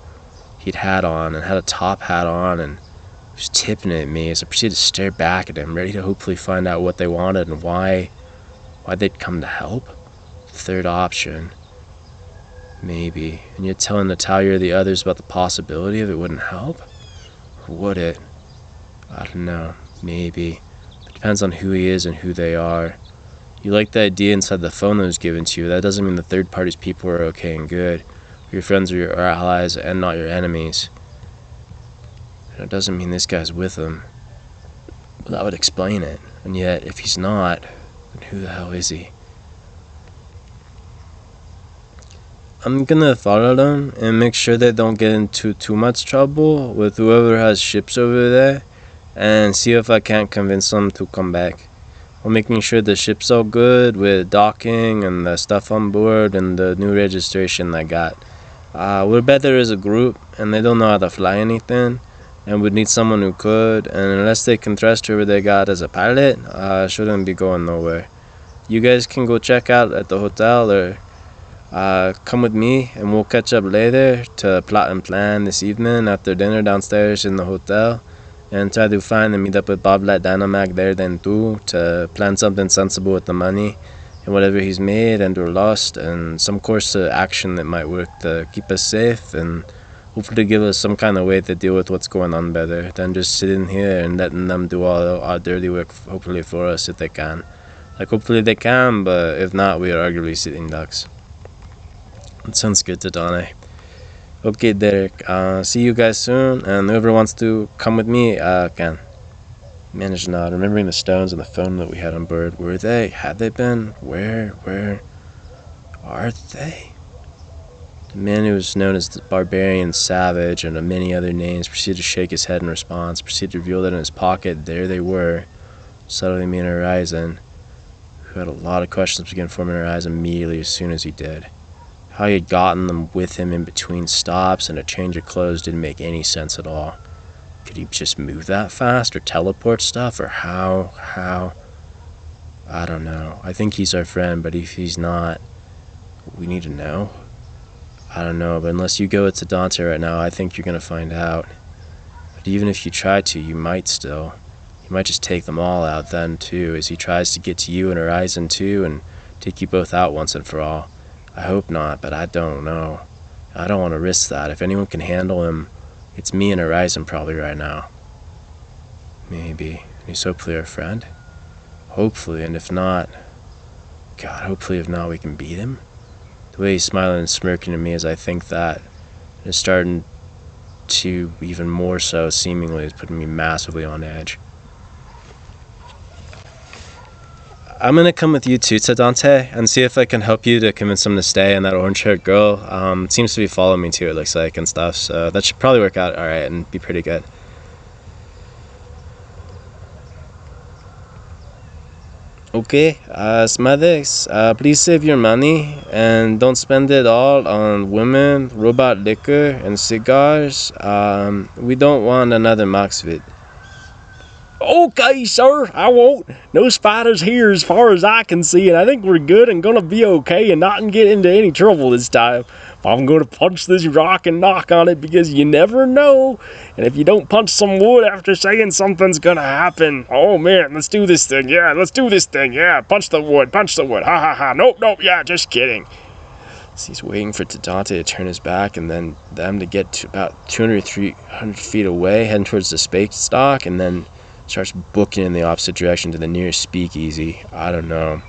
he'd had on, and had a top hat on, and was tipping it at me as I proceeded to stare back at him, ready to hopefully find out what they wanted and why they'd come to help. Third option. Maybe. And yet telling Natalia or the others about the possibility of it wouldn't help? Or would it? I don't know. Maybe. It depends on who he is and who they are. You like the idea inside the phone that was given to you. That doesn't mean the third party's people are okay and good. Your friends are your allies and not your enemies. And it doesn't mean this guy's with them. Well, that would explain it. And yet, if he's not, then who the hell is he? I'm gonna follow them and make sure they don't get into too much trouble with whoever has ships over there, and see if I can't convince them to come back. While making sure the ship's all good with docking and the stuff on board and the new registration they got. We're better as a group, and they don't know how to fly anything, and would need someone who could, and unless they can trust whoever they got as a pilot, shouldn't be going nowhere. You guys can go check out at the hotel, or come with me and we'll catch up later to plot and plan this evening after dinner downstairs in the hotel, and try to find and meet up with Boblet Dynamac there then too, to plan something sensible with the money and whatever he's made and or lost, and some course of action that might work to keep us safe and hopefully give us some kind of way to deal with what's going on better than just sitting here and letting them do all our dirty work, hopefully for us if they can. Like, hopefully they can, but if not, we are arguably sitting ducks. That sounds good to Donnie. Okay, Derek. See you guys soon, and whoever wants to come with me, can. Managed nod, remembering the stones and the phone that we had on board. Were they? Had they been? Where are they? The man who was known as the Barbarian Savage and many other names proceeded to shake his head in response, proceeded to reveal that in his pocket, there they were, subtly meeting Horizon, who had a lot of questions begin forming in her eyes immediately as soon as he did. How he had gotten them with him in between stops and a change of clothes didn't make any sense at all. Could he just move that fast or teleport stuff, or how? I don't know. I think he's our friend, but if he's not, we need to know. I don't know, but unless you go to Dante right now, I think you're going to find out. But even if you try to, you might still. You might just take them all out then, too, as he tries to get to you and Horizon, too, and take you both out once and for all. I hope not, but I don't know. I don't want to risk that. If anyone can handle him, it's me and Horizon probably right now. Maybe. And he's hopefully our friend. Hopefully, and if not... God, hopefully if not, we can beat him. The way he's smiling and smirking at me as I think that is starting to, even more so, seemingly, is putting me massively on edge. I'm gonna come with you too, Dante, and see if I can help you to convince him to stay. And that orange-haired girl seems to be following me too, it looks like, and stuff. So that should probably work out all right and be pretty good. Okay, Smadex, please save your money and don't spend it all on women, robot liquor, and cigars. We don't want another Moxvid. Okay, sir, I won't. No spiders here as far as I can see, and I think we're good and gonna be okay and not get into any trouble this time. I'm gonna punch this rock and knock on it because you never know. And if you don't punch some wood after saying something's gonna happen. Oh man, let's do this thing. Yeah, let's do this thing. Yeah, punch the wood. Ha ha ha. Nope, yeah, just kidding. So he's waiting for Dante to turn his back and then them to get to about 200, 300 feet away, heading towards the space dock, and then starts booking in the opposite direction to the nearest speakeasy. I don't know.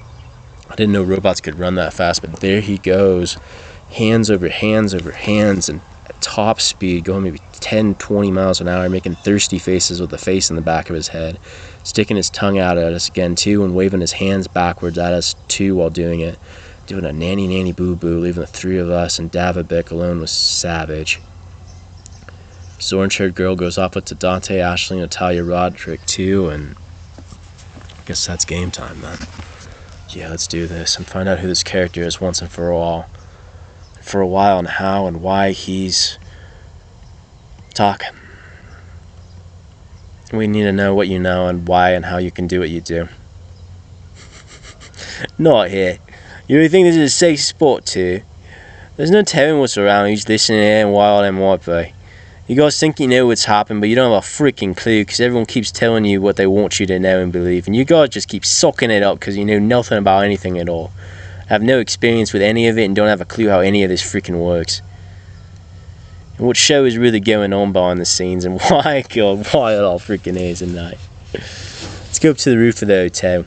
I didn't know robots could run that fast, but there he goes. Hands over hands over hands, and at top speed, going maybe 10, 20 miles an hour, making thirsty faces with the face in the back of his head, sticking his tongue out at us again, too, and waving his hands backwards at us, too, while doing it. Doing a nanny boo-boo, leaving the three of us, and Davabek alone was savage. This orange-haired girl goes off with Dante, Ashley, Natalia, Roderick, too, and I guess that's game time, then. Yeah, let's do this and find out who this character is once and for all. For a while, and how and why he's talking. We need to know what you know and why and how you can do what you do. Not here. You really think this is a safe spot too? There's no telling what's around, who's listening here and why all them might be. You guys think you know what's happened, but you don't have a freaking clue because everyone keeps telling you what they want you to know and believe, and you guys just keep sucking it up because you know nothing about anything at all. Have no experience with any of it and don't have a clue how any of this freaking works. And what show is really going on behind the scenes and why it all freaking is at night. Let's go up to the roof of the hotel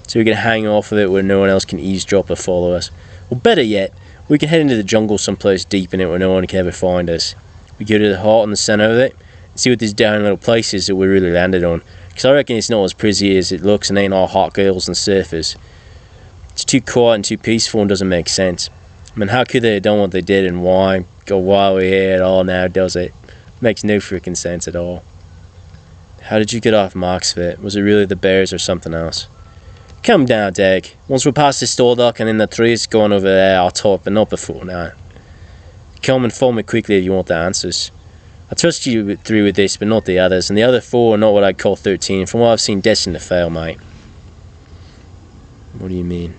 so we can hang off of it where no one else can eavesdrop or follow us. Or better yet, we can head into the jungle someplace deep in it where no one can ever find us. We go to the heart in the center of it and see what this down little place is that we really landed on. Because I reckon it's not as pretty as it looks and ain't all hot girls and surfers. It's too quiet and too peaceful and doesn't make sense. I mean, how could they have done what they did and why? Go why we're here at all now, does it? Makes no freaking sense at all. How did you get off Mark's fit? Was it really the bears or something else? Come down, Dick. Once we're past the store dock and in the trees going over there, I'll talk, but not before now. Come and phone me quickly if you want the answers. I trust you through with this, but not the others, and the other 4 are not what I'd call 13. From what I've seen, destined to fail, mate. What do you mean?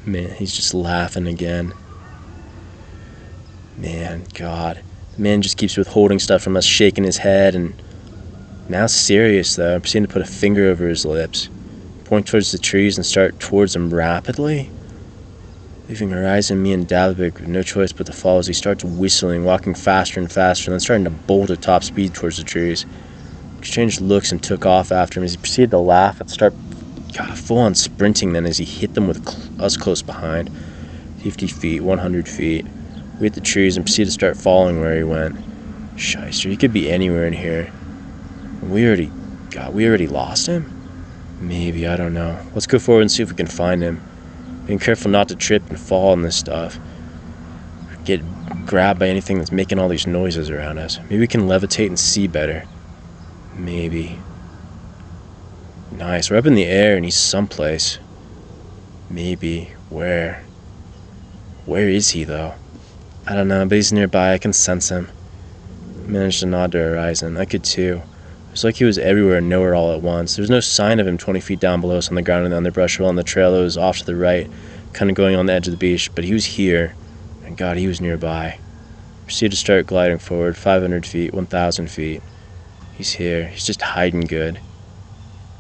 Man, he's just laughing again. Man, God. The man just keeps withholding stuff from us, shaking his head, and now serious, though. I'm proceeding to put a finger over his lips, point towards the trees and start towards them rapidly. Leaving Horizon, me and Dalvik with no choice but to follow as he starts whistling, walking faster and faster, and then starting to bolt at top speed towards the trees. Exchanged looks and took off after him as he proceeded to laugh and start full-on sprinting then as he hit them with us close behind. 50 feet, 100 feet. We hit the trees and proceeded to start following where he went. Shyster, he could be anywhere in here. We already lost him? Maybe, I don't know. Let's go forward and see if we can find him. Being careful not to trip and fall on this stuff. Get grabbed by anything that's making all these noises around us. Maybe we can levitate and see better. Maybe. Nice, we're up in the air and he's someplace. Maybe. Where? Where is he, though? I don't know, but he's nearby. I can sense him. I managed to nod to Horizon. I could too. It was like he was everywhere and nowhere all at once. There was no sign of him 20 feet down below us on the ground in the underbrush or on the trail that was off to the right, kind of going on the edge of the beach, but he was here, and God, he was nearby. Proceeded to start gliding forward, 500 feet, 1,000 feet. He's here. He's just hiding good.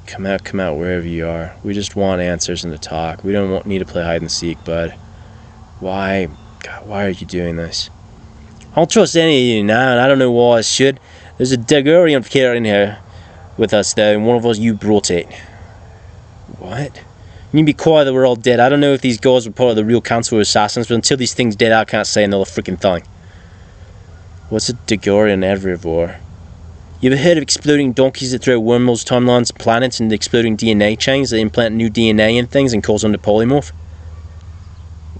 Come out wherever you are. We just want answers and to talk. We don't need to play hide and seek, bud. Why? God, why are you doing this? I don't trust any of you now, and I don't know why I should. There's a Execorian killer in here with us, though, and one of us, you brought it. What? You need to be quiet that we're all dead. I don't know if these guys were part of the real council of assassins, but until these things dead, I can't say another freaking thing. What's a Execorian herbivore? You ever heard of exploding donkeys that throw wormholes, timelines, planets, and exploding DNA chains that implant new DNA in things and cause them to polymorph?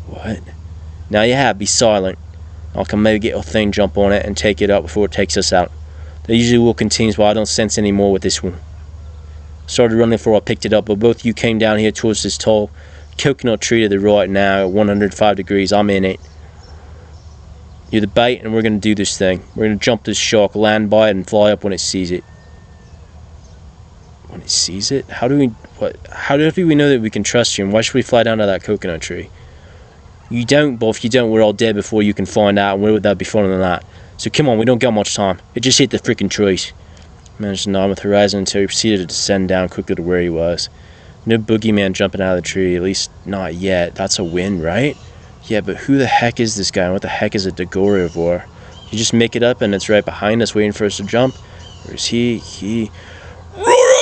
What? Now you have, be silent. I can maybe get a thing, jump on it, and take it out before it takes us out. They usually will continue, but I don't sense any more with this one. Started running before I picked it up, but both you came down here towards this tall coconut tree to the right now at 105 degrees. I'm in it. You're the bait, and we're going to do this thing. We're going to jump this shark, land by it, and fly up when it sees it. When it sees it? How do we know that we can trust you, and why should we fly down to that coconut tree? You don't, but if you don't, we're all dead before you can find out, and where would that be funner than that? So come on, we don't got much time. It just hit the freaking trees. Managed to nod with Horizon until he proceeded to descend down quickly to where he was. No boogeyman jumping out of the tree, at least not yet. That's a win, right? Yeah, but who the heck is this guy, and what the heck is a Execorian? You just make it up and it's right behind us waiting for us to jump? Or is he... I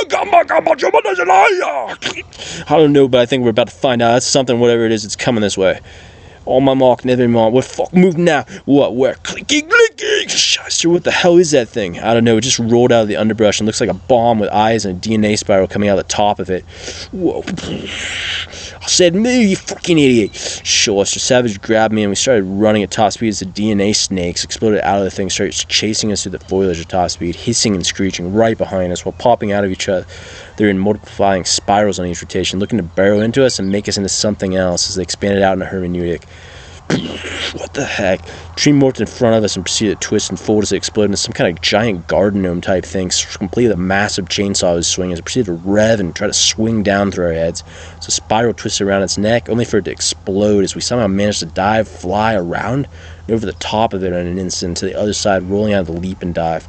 don't know, but I think we're about to find out. That's something, whatever it is, it's coming this way. On my mark, never mind. We're moving now. What? Where? Clicking. Shyster, what the hell is that thing? I don't know. It just rolled out of the underbrush and looks like a bomb with eyes and a DNA spiral coming out of the top of it. Whoa. I said, move, you fucking idiot. Shyster Savage grabbed me and we started running at top speed as the DNA snakes exploded out of the thing, started chasing us through the foliage at top speed, hissing and screeching right behind us while popping out of each other. They're in multiplying spirals on each rotation, looking to burrow into us and make us into something else as they expanded out in a hermeneutic. What the heck? Tree morphed in front of us and proceeded to twist and fold as it exploded into some kind of giant garden gnome type thing, completed a massive chainsaw was swinging as it proceeded to rev and try to swing down through our heads. So spiral twisted around its neck, only for it to explode as we somehow managed to dive, fly around, and over the top of it in an instant to the other side, rolling out of the leap and dive.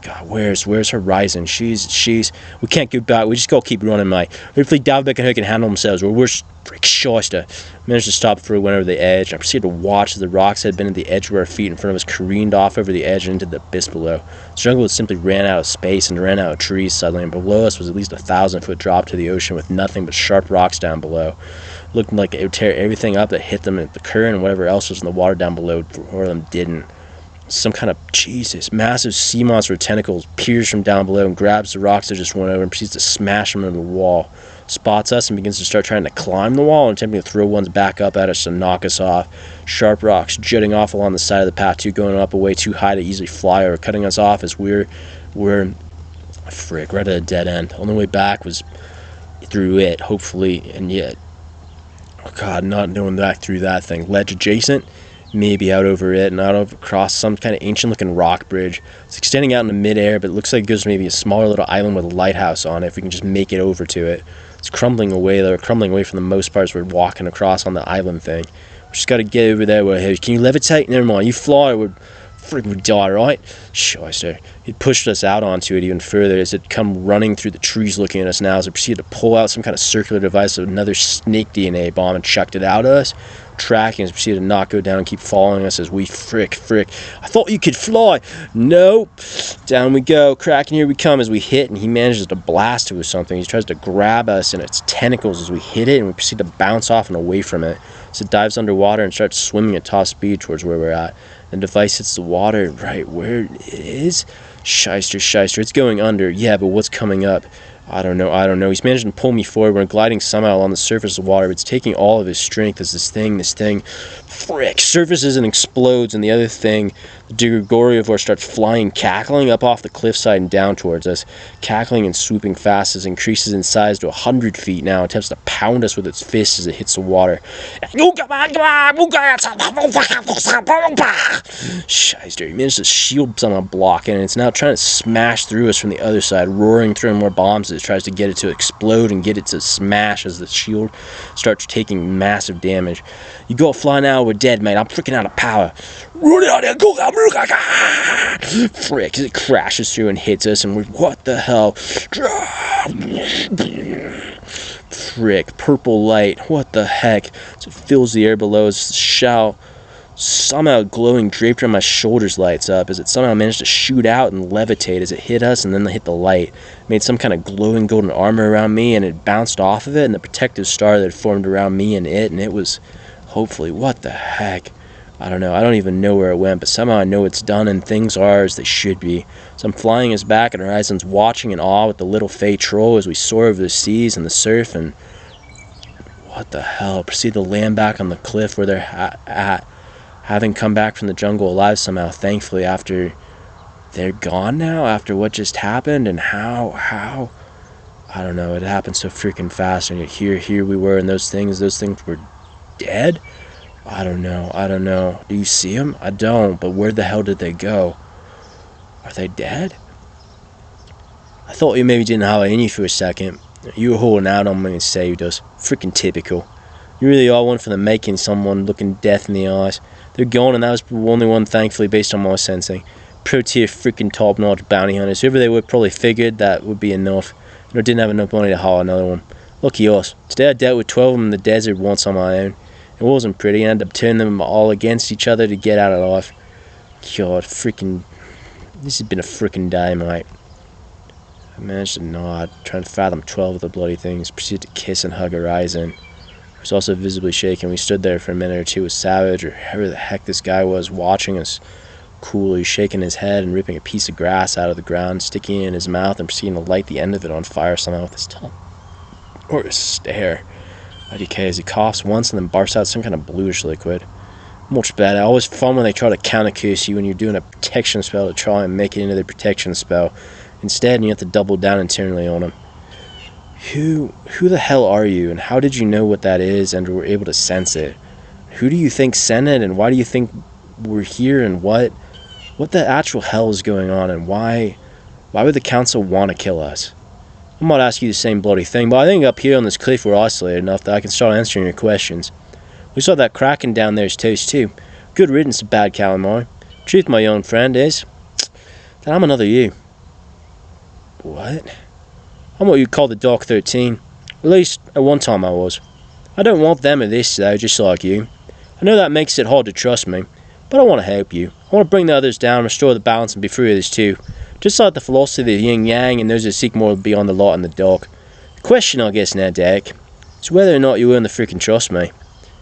God, where's Horizon? She's. We can't go back. We just gotta keep running, mate. Hopefully, Dalbeck and her can handle themselves, or we're freak shyster. Managed to stop before we went over the edge. I proceeded to watch as the rocks that had been at the edge of our feet in front of us careened off over the edge and into the abyss below. The jungle had simply ran out of space and ran out of trees suddenly, and below us was at least 1,000-foot drop to the ocean with nothing but sharp rocks down below. Looking like it would tear everything up that hit them, and the current and whatever else was in the water down below, or them didn't. Some kind of, Jesus, massive sea monster with tentacles peers from down below and grabs the rocks that just went over and proceeds to smash them into the wall. Spots us and begins to start trying to climb the wall and attempting to throw ones back up at us to knock us off. Sharp rocks jutting off along the side of the path, too, going up a way too high to easily fly over, cutting us off as we're right at a dead end. Only way back was through it, hopefully, and yet, oh God, not going back through that thing. Ledge adjacent, maybe out over it and out over across some kind of ancient looking rock bridge. It's extending out into midair, but it looks like it goes to maybe a smaller little island with a lighthouse on it if we can just make it over to it. It's crumbling away though, crumbling away for the most part as we're walking across on the island thing. We just gotta get over there. Where, hey, can you levitate? Never mind, you fly, we'd die, right? Shyster. It pushed us out onto it even further as it come running through the trees looking at us now as it proceeded to pull out some kind of circular device of another snake DNA bomb and chucked it out at us. Tracking as proceeded to not go down and keep following us as we frick. I thought you could fly. Nope. Down we go. Kraken, here we come as we hit, and he manages to blast it with something. He tries to grab us in its tentacles as we hit it, and we proceed to bounce off and away from it. So it dives underwater and starts swimming at top speed towards where we're at. The device hits the water right where it is. Shyster. It's going under. Yeah, but what's coming up? I don't know. He's managing to pull me forward. We're gliding somehow along the surface of the water. But it's taking all of his strength as this thing, surfaces and explodes. And the other thing, the Execorian starts flying, cackling up off the cliffside and down towards us. Cackling and swooping fast as it increases in size to 100 feet now. Attempts to pound us with its fists as it hits the water. Shyster. He managed to shield somehow blocking, and it's now trying to smash through us from the other side, roaring through more bombs as it tries to get it to explode and get it to smash as the shield starts taking massive damage. You go fly now, we're dead, mate. I'm freaking out of power. Frick, as it crashes through and hits us, and we're, what the hell? Frick, purple light, what the heck? So it fills the air below as the somehow glowing draped around my shoulders lights up as it somehow managed to shoot out and levitate as it hit us and then hit the light. It made some kind of glowing golden armor around me, and it bounced off of it, and the protective star that had formed around me and it was hopefully, what the heck? I don't know. I don't even know where it went, but somehow I know it's done and things are as they should be. So I'm flying us back, and Horizon's watching in awe with the little Fey troll as we soar over the seas and the surf, and what the hell? Proceed to land back on the cliff where they're at. Having come back from the jungle alive somehow, thankfully, after they're gone now, after what just happened, and how, I don't know, it happened so freaking fast, and here we were, and those things were dead? I don't know. Do you see them? I don't, but where the hell did they go? Are they dead? I thought you maybe didn't have it in you for a second. You were holding out on me and saved us. Freaking typical. You really are one for the making, someone looking death in the eyes. They're gone, and that was the only one, thankfully, based on my sensing. Pro-tier freaking top-notch bounty hunters. Whoever they were probably figured that would be enough. Or didn't have enough money to hire another one. Lucky us. Today I dealt with 12 of them in the desert once on my own. It wasn't pretty. I ended up turning them all against each other to get out of life. God, freaking... This has been a freaking day, mate. I managed to nod, trying to fathom 12 of the bloody things. Proceeded to kiss and hug Horizon. He was also visibly shaken. We stood there for a minute or two with Savage, or whoever the heck this guy was, watching us coolly, shaking his head and ripping a piece of grass out of the ground, sticking it in his mouth and proceeding to light the end of it on fire somehow with his tongue. Or his stare. IDK as he coughs once and then barfs out some kind of bluish liquid. Much better. Always fun when they try to counter-curse you when you're doing a protection spell to try and make it into their protection spell. Instead, you have to double down internally on them. Who the hell are you, and how did you know what that is and were able to sense it? Who do you think sent it, and why do you think we're here, and what the actual hell is going on, and why would the council want to kill us? I might ask you the same bloody thing, but I think up here on this cliff we're isolated enough that I can start answering your questions. We saw that Kraken down there is toast too. Good riddance to bad calamari. Truth, my young friend, is that I'm another you. What? I'm what you'd call the Dark 13. At least, at one time I was. I don't want them or this, though, just like you. I know that makes it hard to trust me, but I want to help you. I want to bring the others down, restore the balance, and be free of this too. Just like the philosophy of the yin-yang and those that seek more beyond the light and the dark. The question, I guess, now, Derek, is whether or not you're willing to freaking trust me,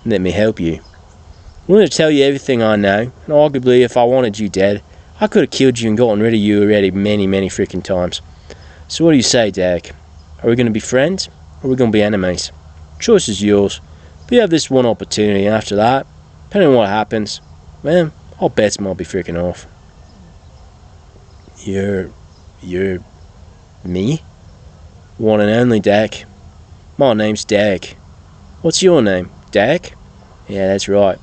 and let me help you. I'm willing to tell you everything I know, and arguably, if I wanted you dead, I could have killed you and gotten rid of you already many, many freaking times. So what do you say, Derek? Are we going to be friends, or are we going to be enemies? Choice is yours. But you have this one opportunity, and after that, depending on what happens, well, all bets might be freaking off. You're me? One and only, Derek. My name's Derek. What's your name? Derek? Yeah, that's right.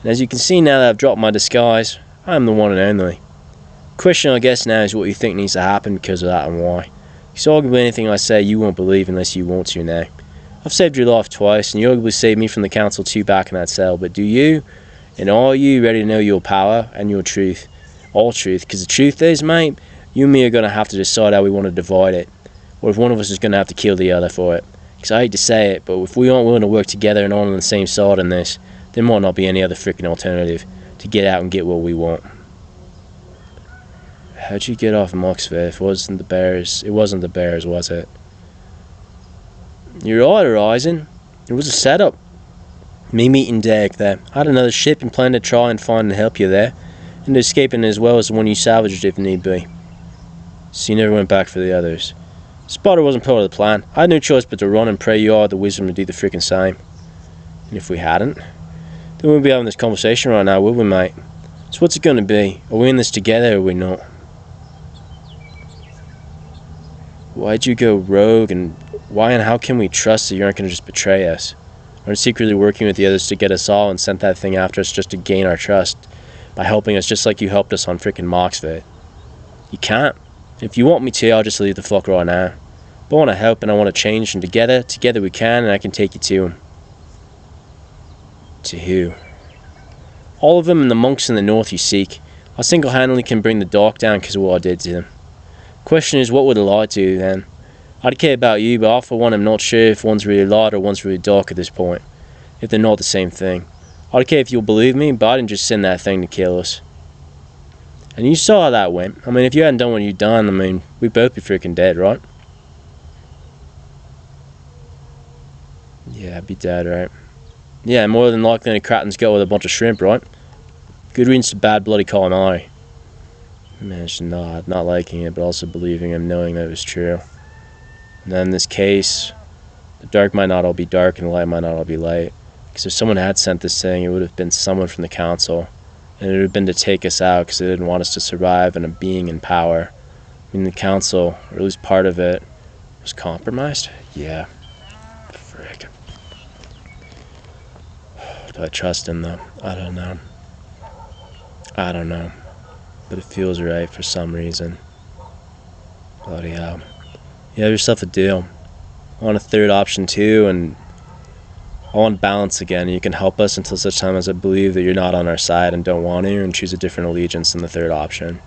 And as you can see now that I've dropped my disguise, I am the one and only. The question, I guess, now is what you think needs to happen because of that and why. Because arguably anything I say you won't believe unless you want to now. I've saved your life twice, and you arguably saved me from the council too back in that cell, but do you, and are you ready to know your power and your truth? All truth, because the truth is, mate, you and me are going to have to decide how we want to divide it, or if one of us is going to have to kill the other for it. Because I hate to say it, but if we aren't willing to work together and on the same side in this, there might not be any other freaking alternative to get out and get what we want. How'd you get off Moxford? It wasn't the Bears, was it? You're right, Horizon. It was a setup. Me meeting Derek there. I had another ship and planned to try and find and help you there, and escaping as well as the one you salvaged if need be. So you never went back for the others. Spotter wasn't part of the plan. I had no choice but to run and pray you all had the wisdom to do the freaking same. And if we hadn't, then we wouldn't be having this conversation right now, would we, mate? So what's it going to be? Are we in this together or are we not? Why'd you go rogue, and why and how can we trust that you aren't going to just betray us? Or secretly working with the others to get us all and sent that thing after us just to gain our trust by helping us just like you helped us on freaking Moxford? You can't. If you want me to, I'll just leave the fuck right now. But I want to help and I want to change, and together we can, and I can take you to him. To who? All of them and the monks in the north you seek. I single-handedly can bring the dark down because of what I did to them. Question is, what would the light do then? I'd care about you, but I for one am not sure if one's really light or one's really dark at this point. If they're not the same thing. I'd care if you'll believe me, but I didn't just send that thing to kill us. And you saw how that went. I mean, if you hadn't done what you'd done, I mean, we'd both be freaking dead, right? Yeah, I'd be dead, right? Yeah, more than likely in a Kraten's gut with a bunch of shrimp, right? Good riddance to bad bloody calamari. Managed to nod, not liking it, but also believing him, knowing that it was true. And then in this case, the dark might not all be dark and the light might not all be light. Because if someone had sent this thing, it would have been someone from the council. And it would have been to take us out because they didn't want us to survive and a being in power. I mean, the council, or at least part of it, was compromised? Yeah. Frick. Do I trust him, though? I don't know. But it feels right for some reason. Bloody hell. You have yourself a deal. I want a third option too, and I want balance again. You can help us until such time as I believe that you're not on our side and don't want to, and choose a different allegiance than the third option.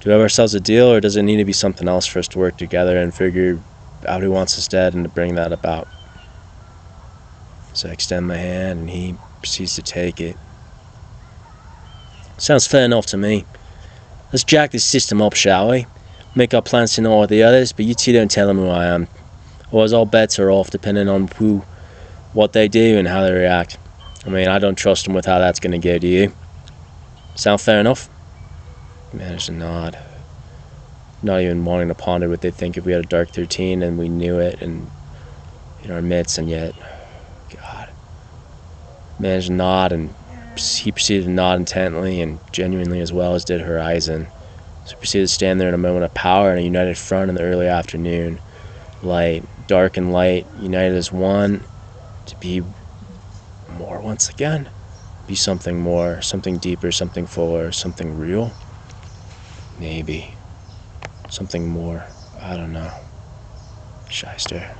Do we have ourselves a deal, or does it need to be something else for us to work together and figure out who wants us dead and to bring that about? So I extend my hand, and he proceeds to take it. Sounds fair enough to me. Let's jack this system up, shall we? Make our plans to know all the others, but you two don't tell them who I am. Otherwise all bets are off depending on who, what they do, and how they react. I mean, I don't trust them with how that's going to go, do you? Sound fair enough? Managed to nod. Not even wanting to ponder what they'd think if we had a Dark 13 and we knew it and in our midst, and yet, God. Managed to nod, and he proceeded to nod intently and genuinely as well as did Horizon. So he proceeded to stand there in a moment of power in a united front in the early afternoon. Light, dark and light, united as one, to be more once again? Be something more, something deeper, something fuller, something real? Maybe. Something more. I don't know. Shyster.